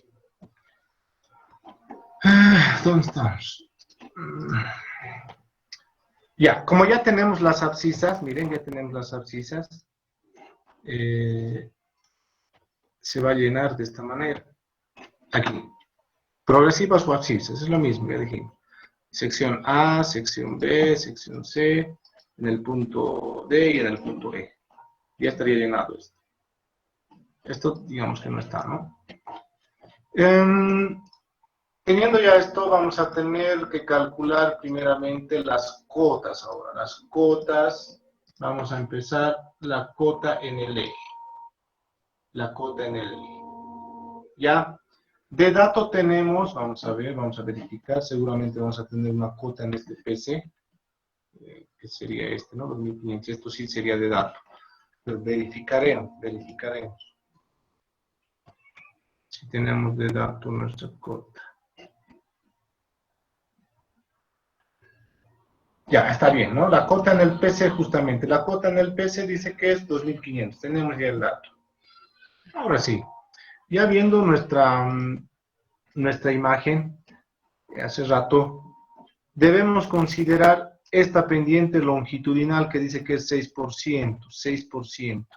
¿Dónde estamos? Ya, como ya tenemos las abscisas, miren, ya tenemos las abscisas, se va a llenar de esta manera. Aquí. Progresivas o abscisas, es lo mismo, ya dijimos. Sección A, sección B, sección C, en el punto D y en el punto E. Ya estaría llenado esto. Esto, digamos que no está, ¿no? Teniendo ya esto, vamos a tener que calcular primeramente las cotas ahora. Las cotas, vamos a empezar la cota en el eje. La cota en el eje. ¿Ya? De dato tenemos, vamos a ver, vamos a verificar, seguramente vamos a tener una cota en este PC, que sería este, ¿no? 2500, esto sí sería de dato. Pero verificaremos. Si tenemos de dato nuestra cota. Ya, está bien, ¿no? La cota en el PC, justamente. La cota en el PC dice que es 2500. Tenemos ya el dato. Ahora sí, ya viendo nuestra imagen, hace rato, debemos considerar esta pendiente longitudinal que dice que es 6%.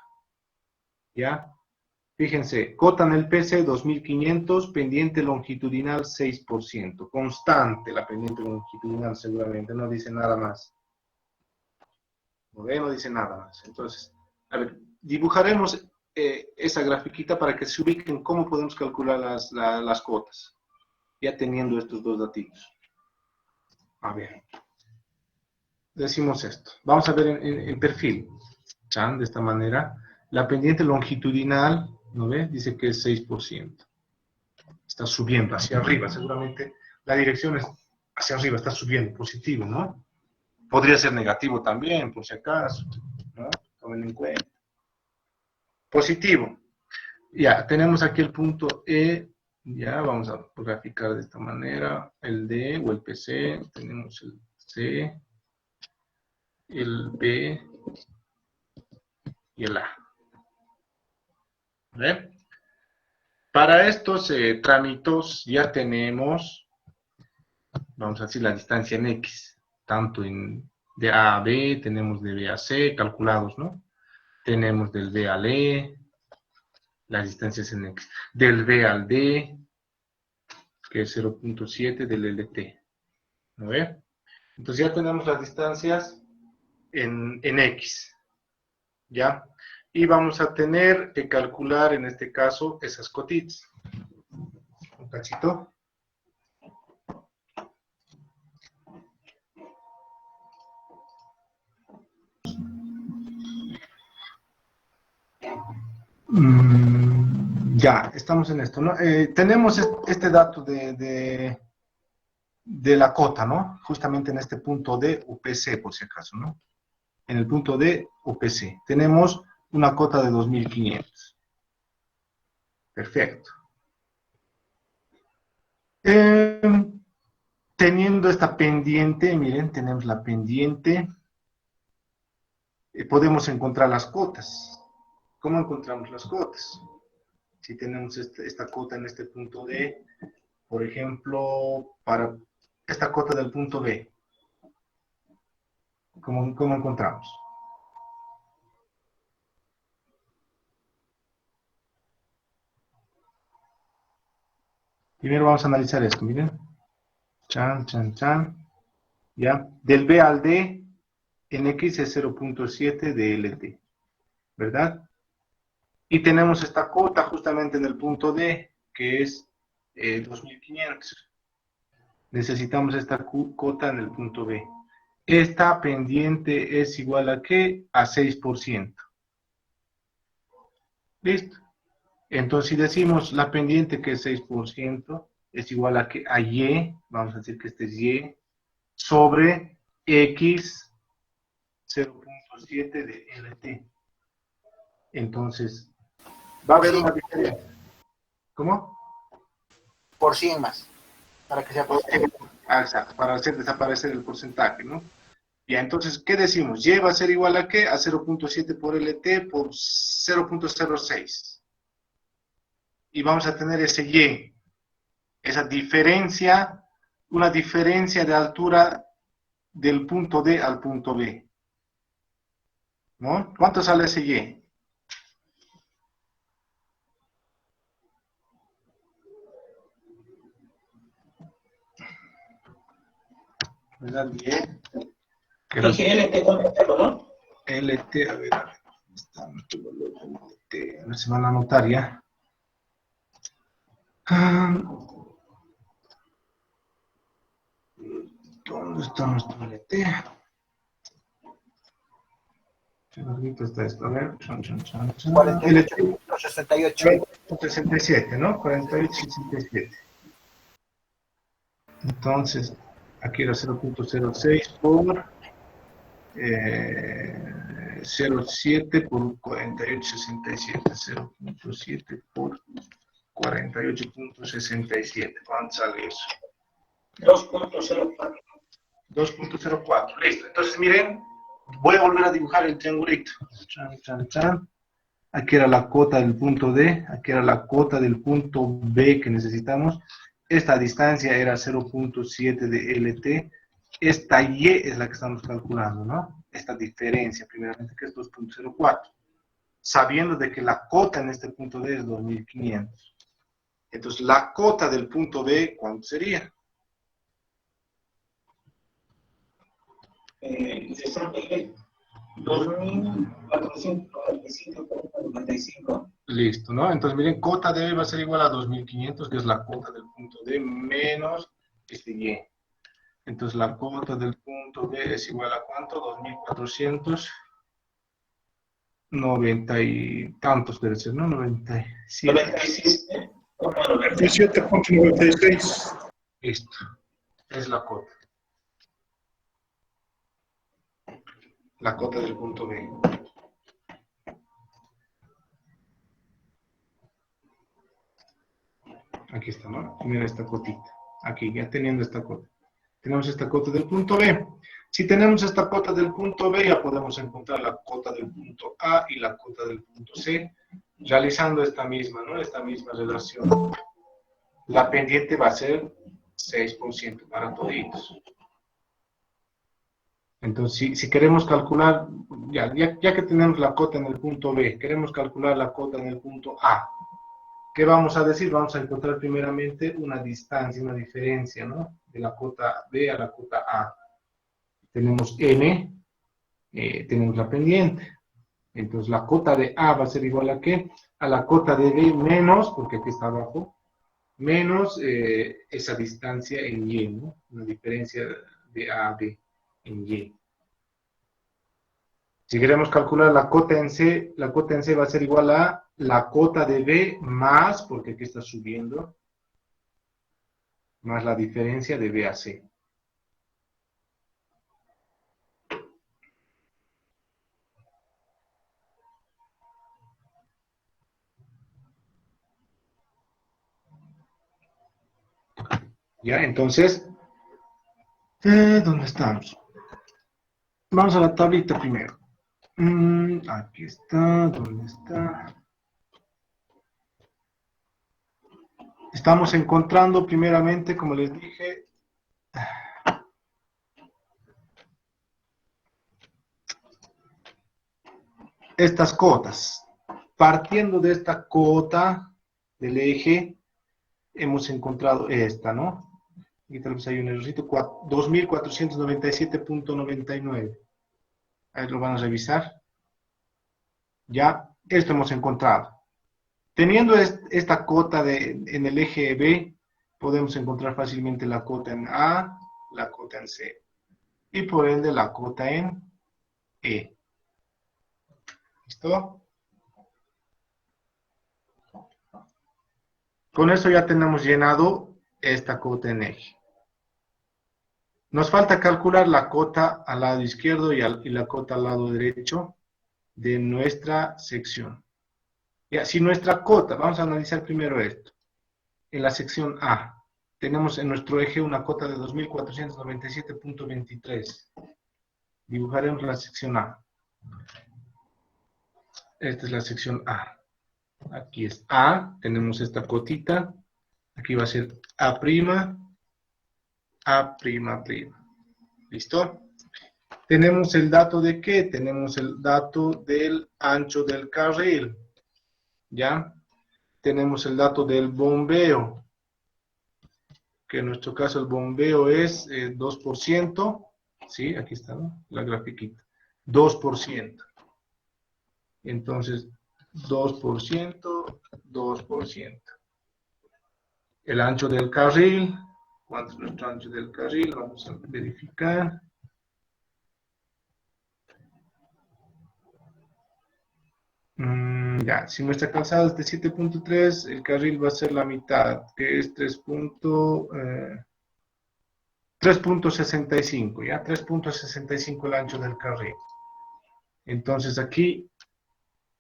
¿Ya? Fíjense, cota en el PC 2500, pendiente longitudinal 6%. Constante la pendiente longitudinal seguramente, no dice nada más. ¿No ve? No dice nada más. Entonces, a ver, dibujaremos esa grafiquita para que se ubiquen cómo podemos calcular las cotas, ya teniendo estos dos datitos. A ver, decimos esto. Vamos a ver en perfil, de esta manera. La pendiente longitudinal, ¿no ve? Dice que es 6%. Está subiendo hacia arriba, seguramente la dirección es hacia arriba, está subiendo, positivo, ¿no? Podría ser negativo también, por si acaso, ¿no? Tomen en cuenta. Positivo. Ya, tenemos aquí el punto E, ya, vamos a graficar de esta manera, el D o el PC, tenemos el C, el B y el A. ¿Ve? Para estos trámites ya tenemos, vamos a decir, la distancia en X, tanto de A a B, tenemos de B a C calculados, ¿no? Tenemos del B al E, las distancias en X. Del B al D, que es 0.7 del LT. ¿No ve? Entonces ya tenemos las distancias en X. ¿Ya? Y vamos a tener que calcular, en este caso, esas cotitas. Un cachito. Ya, estamos en esto, ¿no? Tenemos este dato de la cota, ¿no? Justamente en este punto de UPC, por si acaso, ¿no? En el punto de UPC. Tenemos una cota de 2500. Perfecto. Teniendo esta pendiente, miren, tenemos la pendiente. Podemos encontrar las cotas. ¿Cómo encontramos las cotas? Si tenemos esta cota en este punto D, por ejemplo, para esta cota del punto B, ¿cómo encontramos? Primero vamos a analizar esto, miren. Chan, chan, chan. ¿Ya? Del B al D, en X es 0.7 de LT, ¿verdad? Y tenemos esta cota justamente en el punto D, que es 2500. Necesitamos esta cota en el punto B. Esta pendiente es igual a ¿qué? A 6%. ¿Listo? Entonces, si decimos la pendiente que es 6%, es igual a ¿qué? A Y, vamos a decir que este es Y, sobre X 0.7 de LT. Entonces, va a haber una diferencia. ¿Cómo? Por 100 más, para que sea positivo. Exacto, para hacer desaparecer el porcentaje, ¿no? Ya, entonces, ¿qué decimos? Y va a ser igual a ¿qué? A 0.7 por LT por 0.06. Y vamos a tener ese Y, esa diferencia, una diferencia de altura del punto D al punto B. ¿No? ¿Cuánto sale ese Y? ¿Verdad? Y. Dije LT con meterlo, ¿no? LT, a ver, está LT, a ver si van a anotar ya. ¿Dónde está nuestro LT? Ahorita está esto, a ver. 48.68. 67, ¿no? 48.67. Entonces, aquí era 0.06 por 0.7 por 48.67. 0.7 por 48.67. ¿Cuánto sale eso? 2.04. 2.04. Listo. Entonces, miren, voy a volver a dibujar el triangulito. Chan, chan, chan. Aquí era la cota del punto D, aquí era la cota del punto B que necesitamos. Esta distancia era 0.7 de LT. Esta Y es la que estamos calculando, ¿no? Esta diferencia, primeramente, que es 2.04. sabiendo de que la cota en este punto D es 2500. Entonces, la cota del punto B, ¿cuánto sería? Se sabe 2.495. Listo, ¿no? Entonces, miren, cota de B va a ser igual a 2500, que es la cota del punto D, menos este Y. Entonces, la cota del punto B es igual a ¿cuánto? 2490 y tantos debe ser, ¿no? 97. 97.96. Listo. Es la cota. La cota del punto B. Aquí está, ¿no? Mira esta cotita. Aquí, ya teniendo esta cota. Tenemos esta cota del punto B. Si tenemos esta cota del punto B, ya podemos encontrar la cota del punto A y la cota del punto C, realizando esta misma, ¿no? Esta misma relación. La pendiente va a ser 6% para toditos. Entonces, si queremos calcular, ya que tenemos la cota en el punto B, queremos calcular la cota en el punto A, ¿qué vamos a decir? Vamos a encontrar primeramente una distancia, una diferencia, ¿no? De la cota B a la cota A. Tenemos N, tenemos la pendiente. Entonces, la cota de A va a ser igual a ¿qué? A la cota de B menos, porque aquí está abajo, menos esa distancia en Y, ¿no? Una diferencia de A a B en Y. Si queremos calcular la cota en C va a ser igual a la cota de B más, porque aquí está subiendo, más la diferencia de B a C. Ya, entonces, ¿dónde estamos? Vamos a la tablita primero. Aquí está, ¿dónde está? Estamos encontrando primeramente, como les dije, estas cotas. Partiendo de esta cota del eje, hemos encontrado esta, ¿no? Aquí tal vez hay un errorcito, 2497.99. Ahí lo van a revisar. Ya, esto hemos encontrado. Teniendo esta cota en el eje B, podemos encontrar fácilmente la cota en A, la cota en C, y por ende la cota en E. ¿Listo? Con eso ya tenemos llenado esta cota en eje. Nos falta calcular la cota al lado izquierdo y la cota al lado derecho de nuestra sección. Ya, si nuestra cota, vamos a analizar primero esto. En la sección A, tenemos en nuestro eje una cota de 2497.23. Dibujaremos la sección A. Esta es la sección A. Aquí es A, tenemos esta cotita. Aquí va a ser A', A''. ¿Listo? Tenemos el dato de ¿qué? Tenemos el dato del ancho del carril. ¿Ya? Tenemos el dato del bombeo, que en nuestro caso el bombeo es 2%, ¿sí? Aquí está, ¿no? La grafiquita, 2%. Entonces, 2%, 2%. El ancho del carril, ¿cuánto es nuestro ancho del carril? Vamos a verificar. Ya, si nuestra calzada es de 7.3, el carril va a ser la mitad, que es 3.65, ¿ya? 3.65 el ancho del carril. Entonces aquí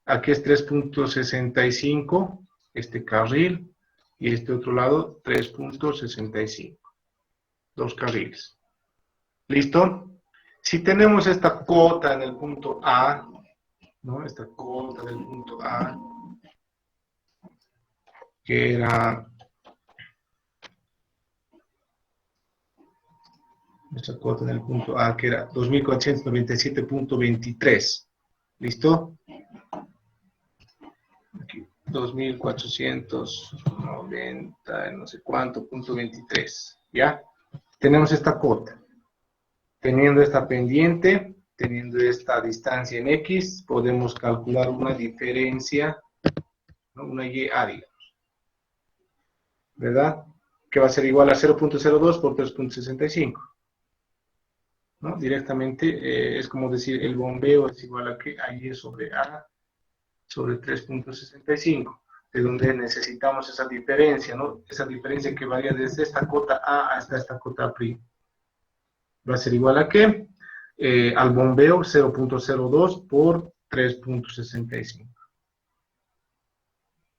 es 3.65 este carril y este otro lado 3.65. Dos carriles. ¿Listo? Si tenemos esta cota en el punto A, ¿no? Esta cota del punto A, que era nuestra cota en el punto A, que era 2497.23. ¿Listo? 2490, no sé cuánto, punto 23, ¿ya? Tenemos esta cota. Teniendo esta pendiente, teniendo esta distancia en X, podemos calcular una diferencia, ¿no? Una YA, digamos, ¿verdad? Que va a ser igual a 0.02 por 3.65. ¿No? Directamente es como decir, el bombeo es igual a que Y sobre A sobre 3.65, de donde necesitamos esa diferencia, ¿no? Esa diferencia que varía desde esta cota A hasta esta cota prima. Va a ser igual a ¿qué? Al bombeo 0.02 por 3.65.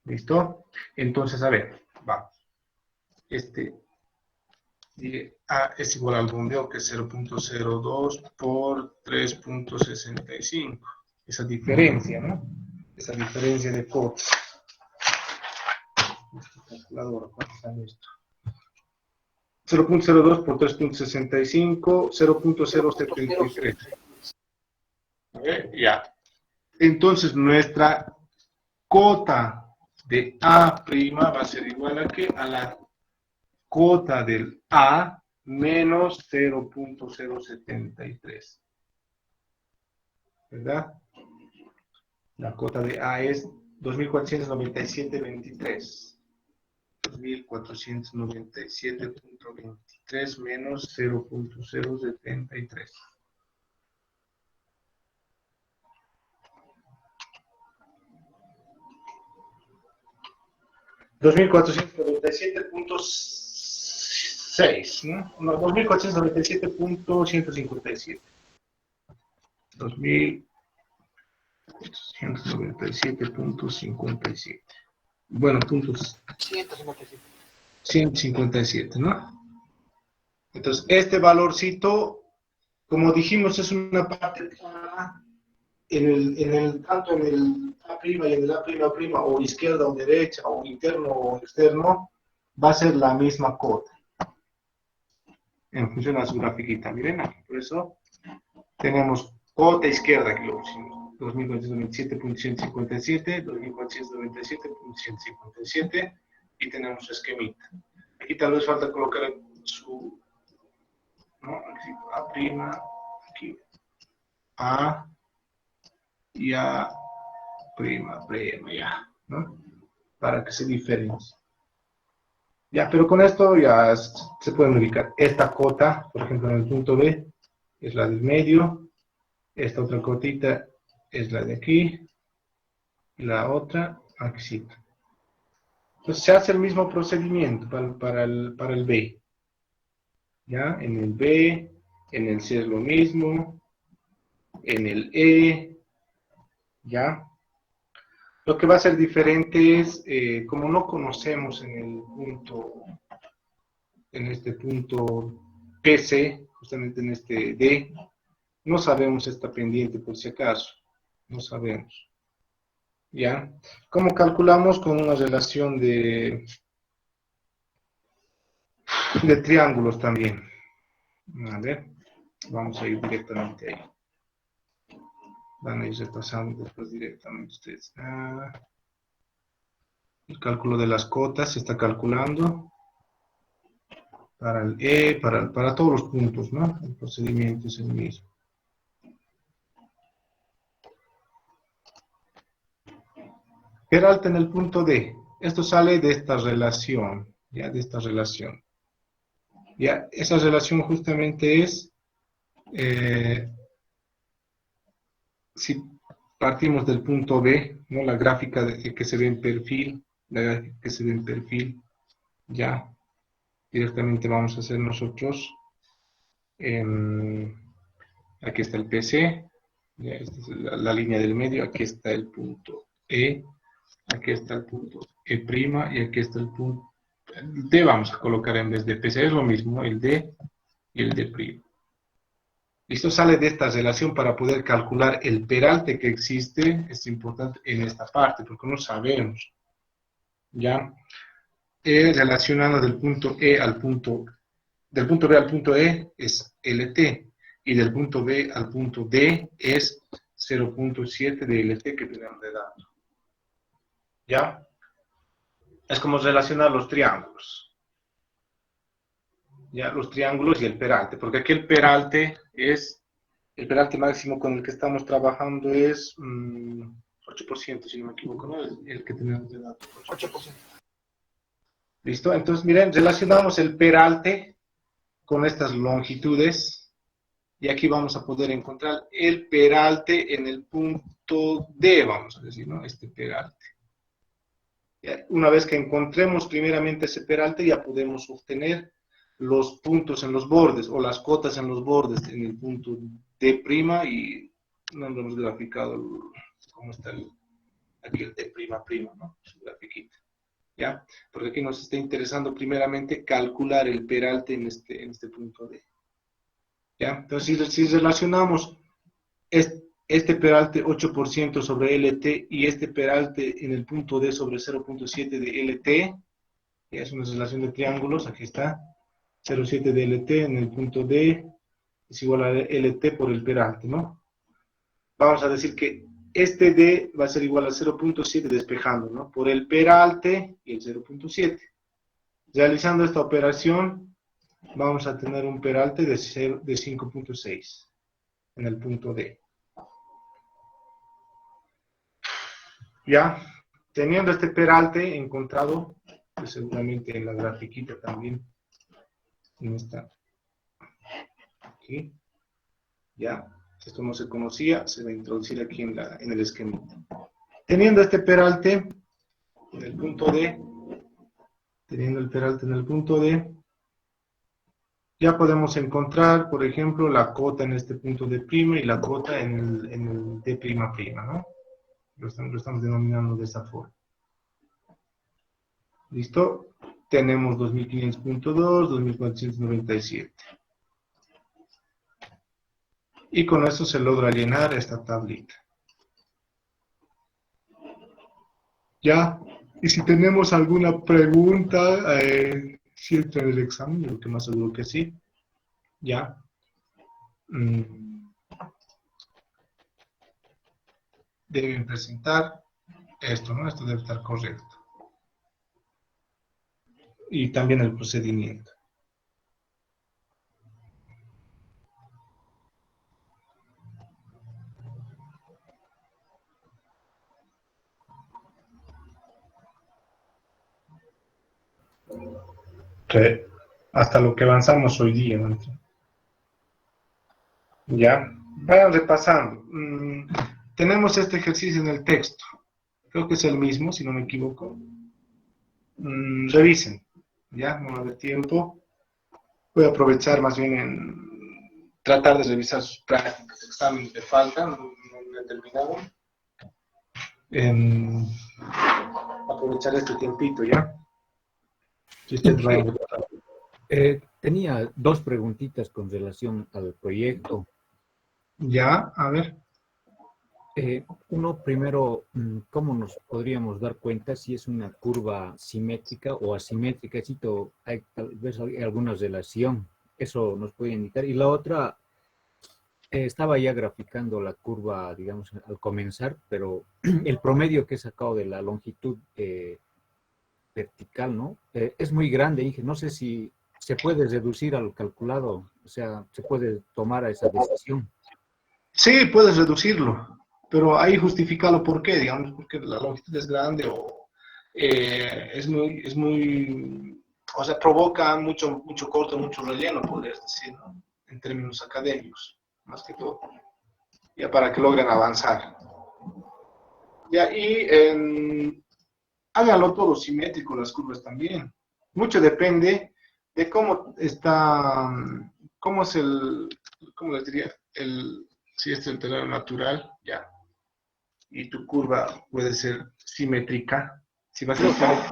¿Listo? Entonces, a ver, vamos. A es igual al bombeo, que es 0.02 por 3.65. Esa diferencia, ¿no? Esa diferencia de cota. Calculadora, ¿cuánto sale esto? 0.02 por 3.65, 0.073. Ya. Entonces, nuestra cota de A' va a ser igual a ¿qué? A la cota del A menos 0.073. ¿Verdad? La cota de A es 2497.23. 2497.23 menos 0.073. $2,497.6, ¿no? No, 2,497.157. 2,497.57. Bueno, puntos 157, ¿no? Entonces, este valorcito, como dijimos, es una parte tanto en el A' y en el A', o izquierda o derecha, o interno o externo, va a ser la misma cota. En función de su grafiquita, miren aquí. Por eso tenemos cota izquierda, que lo pusimos. 2497.157, 2497.157, y tenemos su esquemita. Aquí tal vez falta colocar su, ¿no? Aquí, A', aquí, A, y A', ya, ¿no? Para que se diferencie. Ya, pero con esto ya se pueden ubicar. Esta cota, por ejemplo, en el punto B, es la del medio. Esta otra cotita es la de aquí. Y la otra, aquí. Entonces se hace el mismo procedimiento para el B. ¿Ya? En el B, en el C es lo mismo. En el E, ¿ya? Lo que va a ser diferente es, como no conocemos en este punto PC, justamente en este D, no sabemos esta pendiente por si acaso, no sabemos. ¿Ya? ¿Cómo calculamos? Con una relación de triángulos también. A ver, vamos a ir directamente ahí. Van a ir repasando después directamente ustedes. El cálculo de las cotas se está calculando para el E, para todos los puntos, ¿no? El procedimiento es el mismo. Peralta en el punto D. Esto sale de esta relación, ¿ya? De esta relación. Ya, esa relación justamente es, si partimos del punto B, ¿no? La gráfica que se ve en perfil, ya, directamente vamos a hacer nosotros, aquí está el PC, ya, esta es la línea del medio, aquí está el punto E, aquí está el punto E' y aquí está el punto el D, vamos a colocar en vez de PC, es lo mismo, el D y el D'. Esto sale de esta relación para poder calcular el peralte que existe, es importante en esta parte, porque no sabemos, ¿ya? Relacionando del punto B al punto E es LT, y del punto B al punto D es 0.7 de LT que tenemos de dato. ¿Ya? Es como relacionar los triángulos. ¿Ya? Los triángulos y el peralte, porque aquí el peralte máximo con el que estamos trabajando es 8%, si no me equivoco, ¿no? El que tenemos de datos. 8%. ¿Listo? Entonces, miren, relacionamos el peralte con estas longitudes y aquí vamos a poder encontrar el peralte en el punto D, vamos a decir, ¿no? Este peralte. Ya, una vez que encontremos primeramente ese peralte, ya podemos obtener los puntos en los bordes o las cotas en los bordes en el punto D' y no lo hemos graficado cómo está aquí el D', ¿no? Su grafiquita. ¿Ya? Porque aquí nos está interesando primeramente calcular el peralte en este punto D. ¿Ya? Entonces, si relacionamos este peralte 8% sobre LT y este peralte en el punto D sobre 0.7 de LT, ya es una relación de triángulos, aquí está, 0.7 de LT en el punto D es igual a LT por el peralte, ¿no? Vamos a decir que este D va a ser igual a 0.7 despejando, ¿no? Por el peralte y el 0.7. Realizando esta operación, vamos a tener un peralte de 5.6 en el punto D. Ya, teniendo este peralte encontrado, pues seguramente en la grafiquita también, en esta, aquí, ya, esto no se conocía, se va a introducir aquí en el esquema. Teniendo este peralte en el punto D, teniendo el peralte en el punto D, ya podemos encontrar, por ejemplo, la cota en este punto D' y la cota en el D', ¿no? Lo estamos denominando de esta forma. ¿Listo? Tenemos 2500.2, 2497. Y con eso se logra llenar esta tablita. ¿Ya? Y si tenemos alguna pregunta, si entra en el examen, yo que más seguro que sí. ¿Ya? Deben presentar esto, ¿no? Esto debe estar correcto. Y también el procedimiento. Que hasta lo que avanzamos hoy día, ¿no? Ya, vayan repasando. Tenemos este ejercicio en el texto. Creo que es el mismo, si no me equivoco. Revisen. Ya, no va a haber tiempo. Voy a aprovechar más bien en tratar de revisar sus prácticas, exámenes que faltan, no he terminado. Aprovechar este tiempito, ¿ya? Si ustedes vayan. Tenía dos preguntitas con relación al proyecto. Ya, a ver. Uno, primero, ¿cómo nos podríamos dar cuenta si es una curva simétrica o asimétrica? Hay tal vez alguna relación, eso nos puede indicar. Y la otra, estaba ya graficando la curva, digamos, al comenzar, pero el promedio que he sacado de la longitud vertical, ¿no? Es muy grande, dije, no sé si se puede reducir al calculado, o sea, se puede tomar a esa decisión. Sí, puedes reducirlo, pero ahí justificalo por qué, digamos, porque la longitud es grande o o sea, provoca mucho corte, mucho relleno, podrías decir, ¿no? En términos académicos, más que todo, ya para que logren avanzar. Ya, y háganlo todo simétrico, las curvas también. Mucho depende de cómo está, cómo es cómo les diría, si es el terreno natural, ya. Y tu curva puede ser simétrica. Si vas a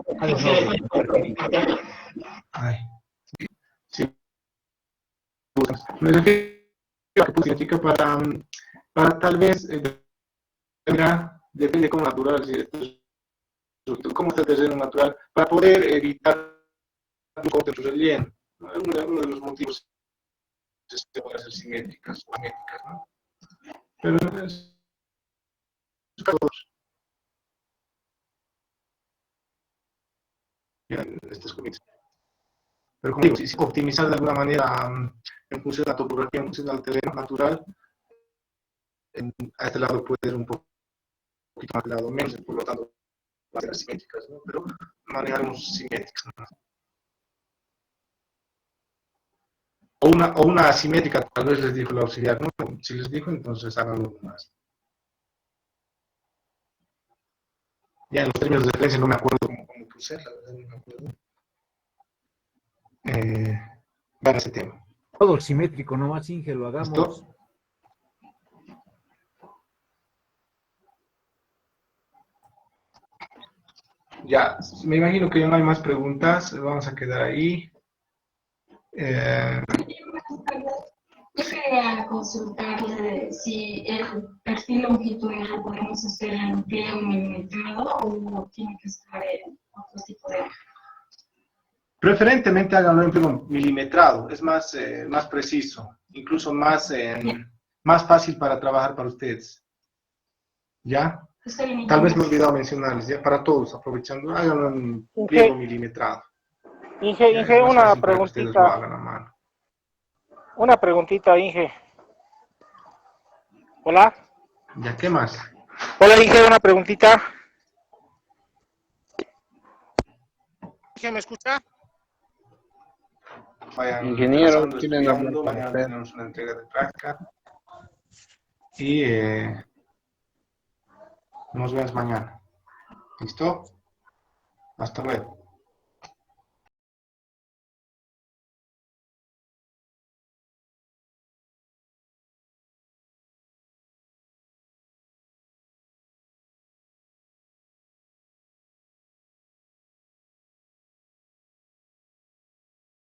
Ay. Sí. Me refiero a que significa para tal vez, depende de cómo natural, si cómo está el terreno natural, para poder evitar un corte de relleno. Uno de los motivos es que pueden ser simétricas o magnéticas, ¿no? Pero es ya, estas comidas. Pero como digo, si optimizar de alguna manera en función de la topografía, en función del terreno natural, a este lado puede ser un poquito más lado menos, por lo tanto va a ser simétricas, ¿no? Pero manejaremos simétricas, ¿no? O una asimétrica, tal vez les dijo el auxiliar, ¿no? Si les dijo, entonces háganlo más. Ya en los términos de referencia no me acuerdo cómo puse, la verdad no me acuerdo. Vean ese tema. Todo simétrico, nomás, Inge, lo hagamos. ¿Listo? Ya, me imagino que ya no hay más preguntas, vamos a quedar ahí. Yo quería consultarle si el perfil longitudinal lo podemos hacer en pliego milimetrado o tiene que estar en otro tipo de... Preferentemente háganlo en pliego milimetrado, es más, más preciso, incluso más, más fácil para trabajar para ustedes. ¿Ya? Tal vez me he olvidado mencionarles, ya para todos, aprovechando, háganlo en pliego milimetrado. Inge, Ya, es más una fácil para que ustedes lo hagan preguntita. a mano. Una preguntita, Inge. Hola. ¿Ya qué más? Hola, Inge, una preguntita. Inge, ¿me escucha? Vayan Ingeniero, repasando, quieren hablar estudiando, con mañana usted. tenemos una entrega de práctica. Y nos vemos mañana. ¿Listo? Hasta luego.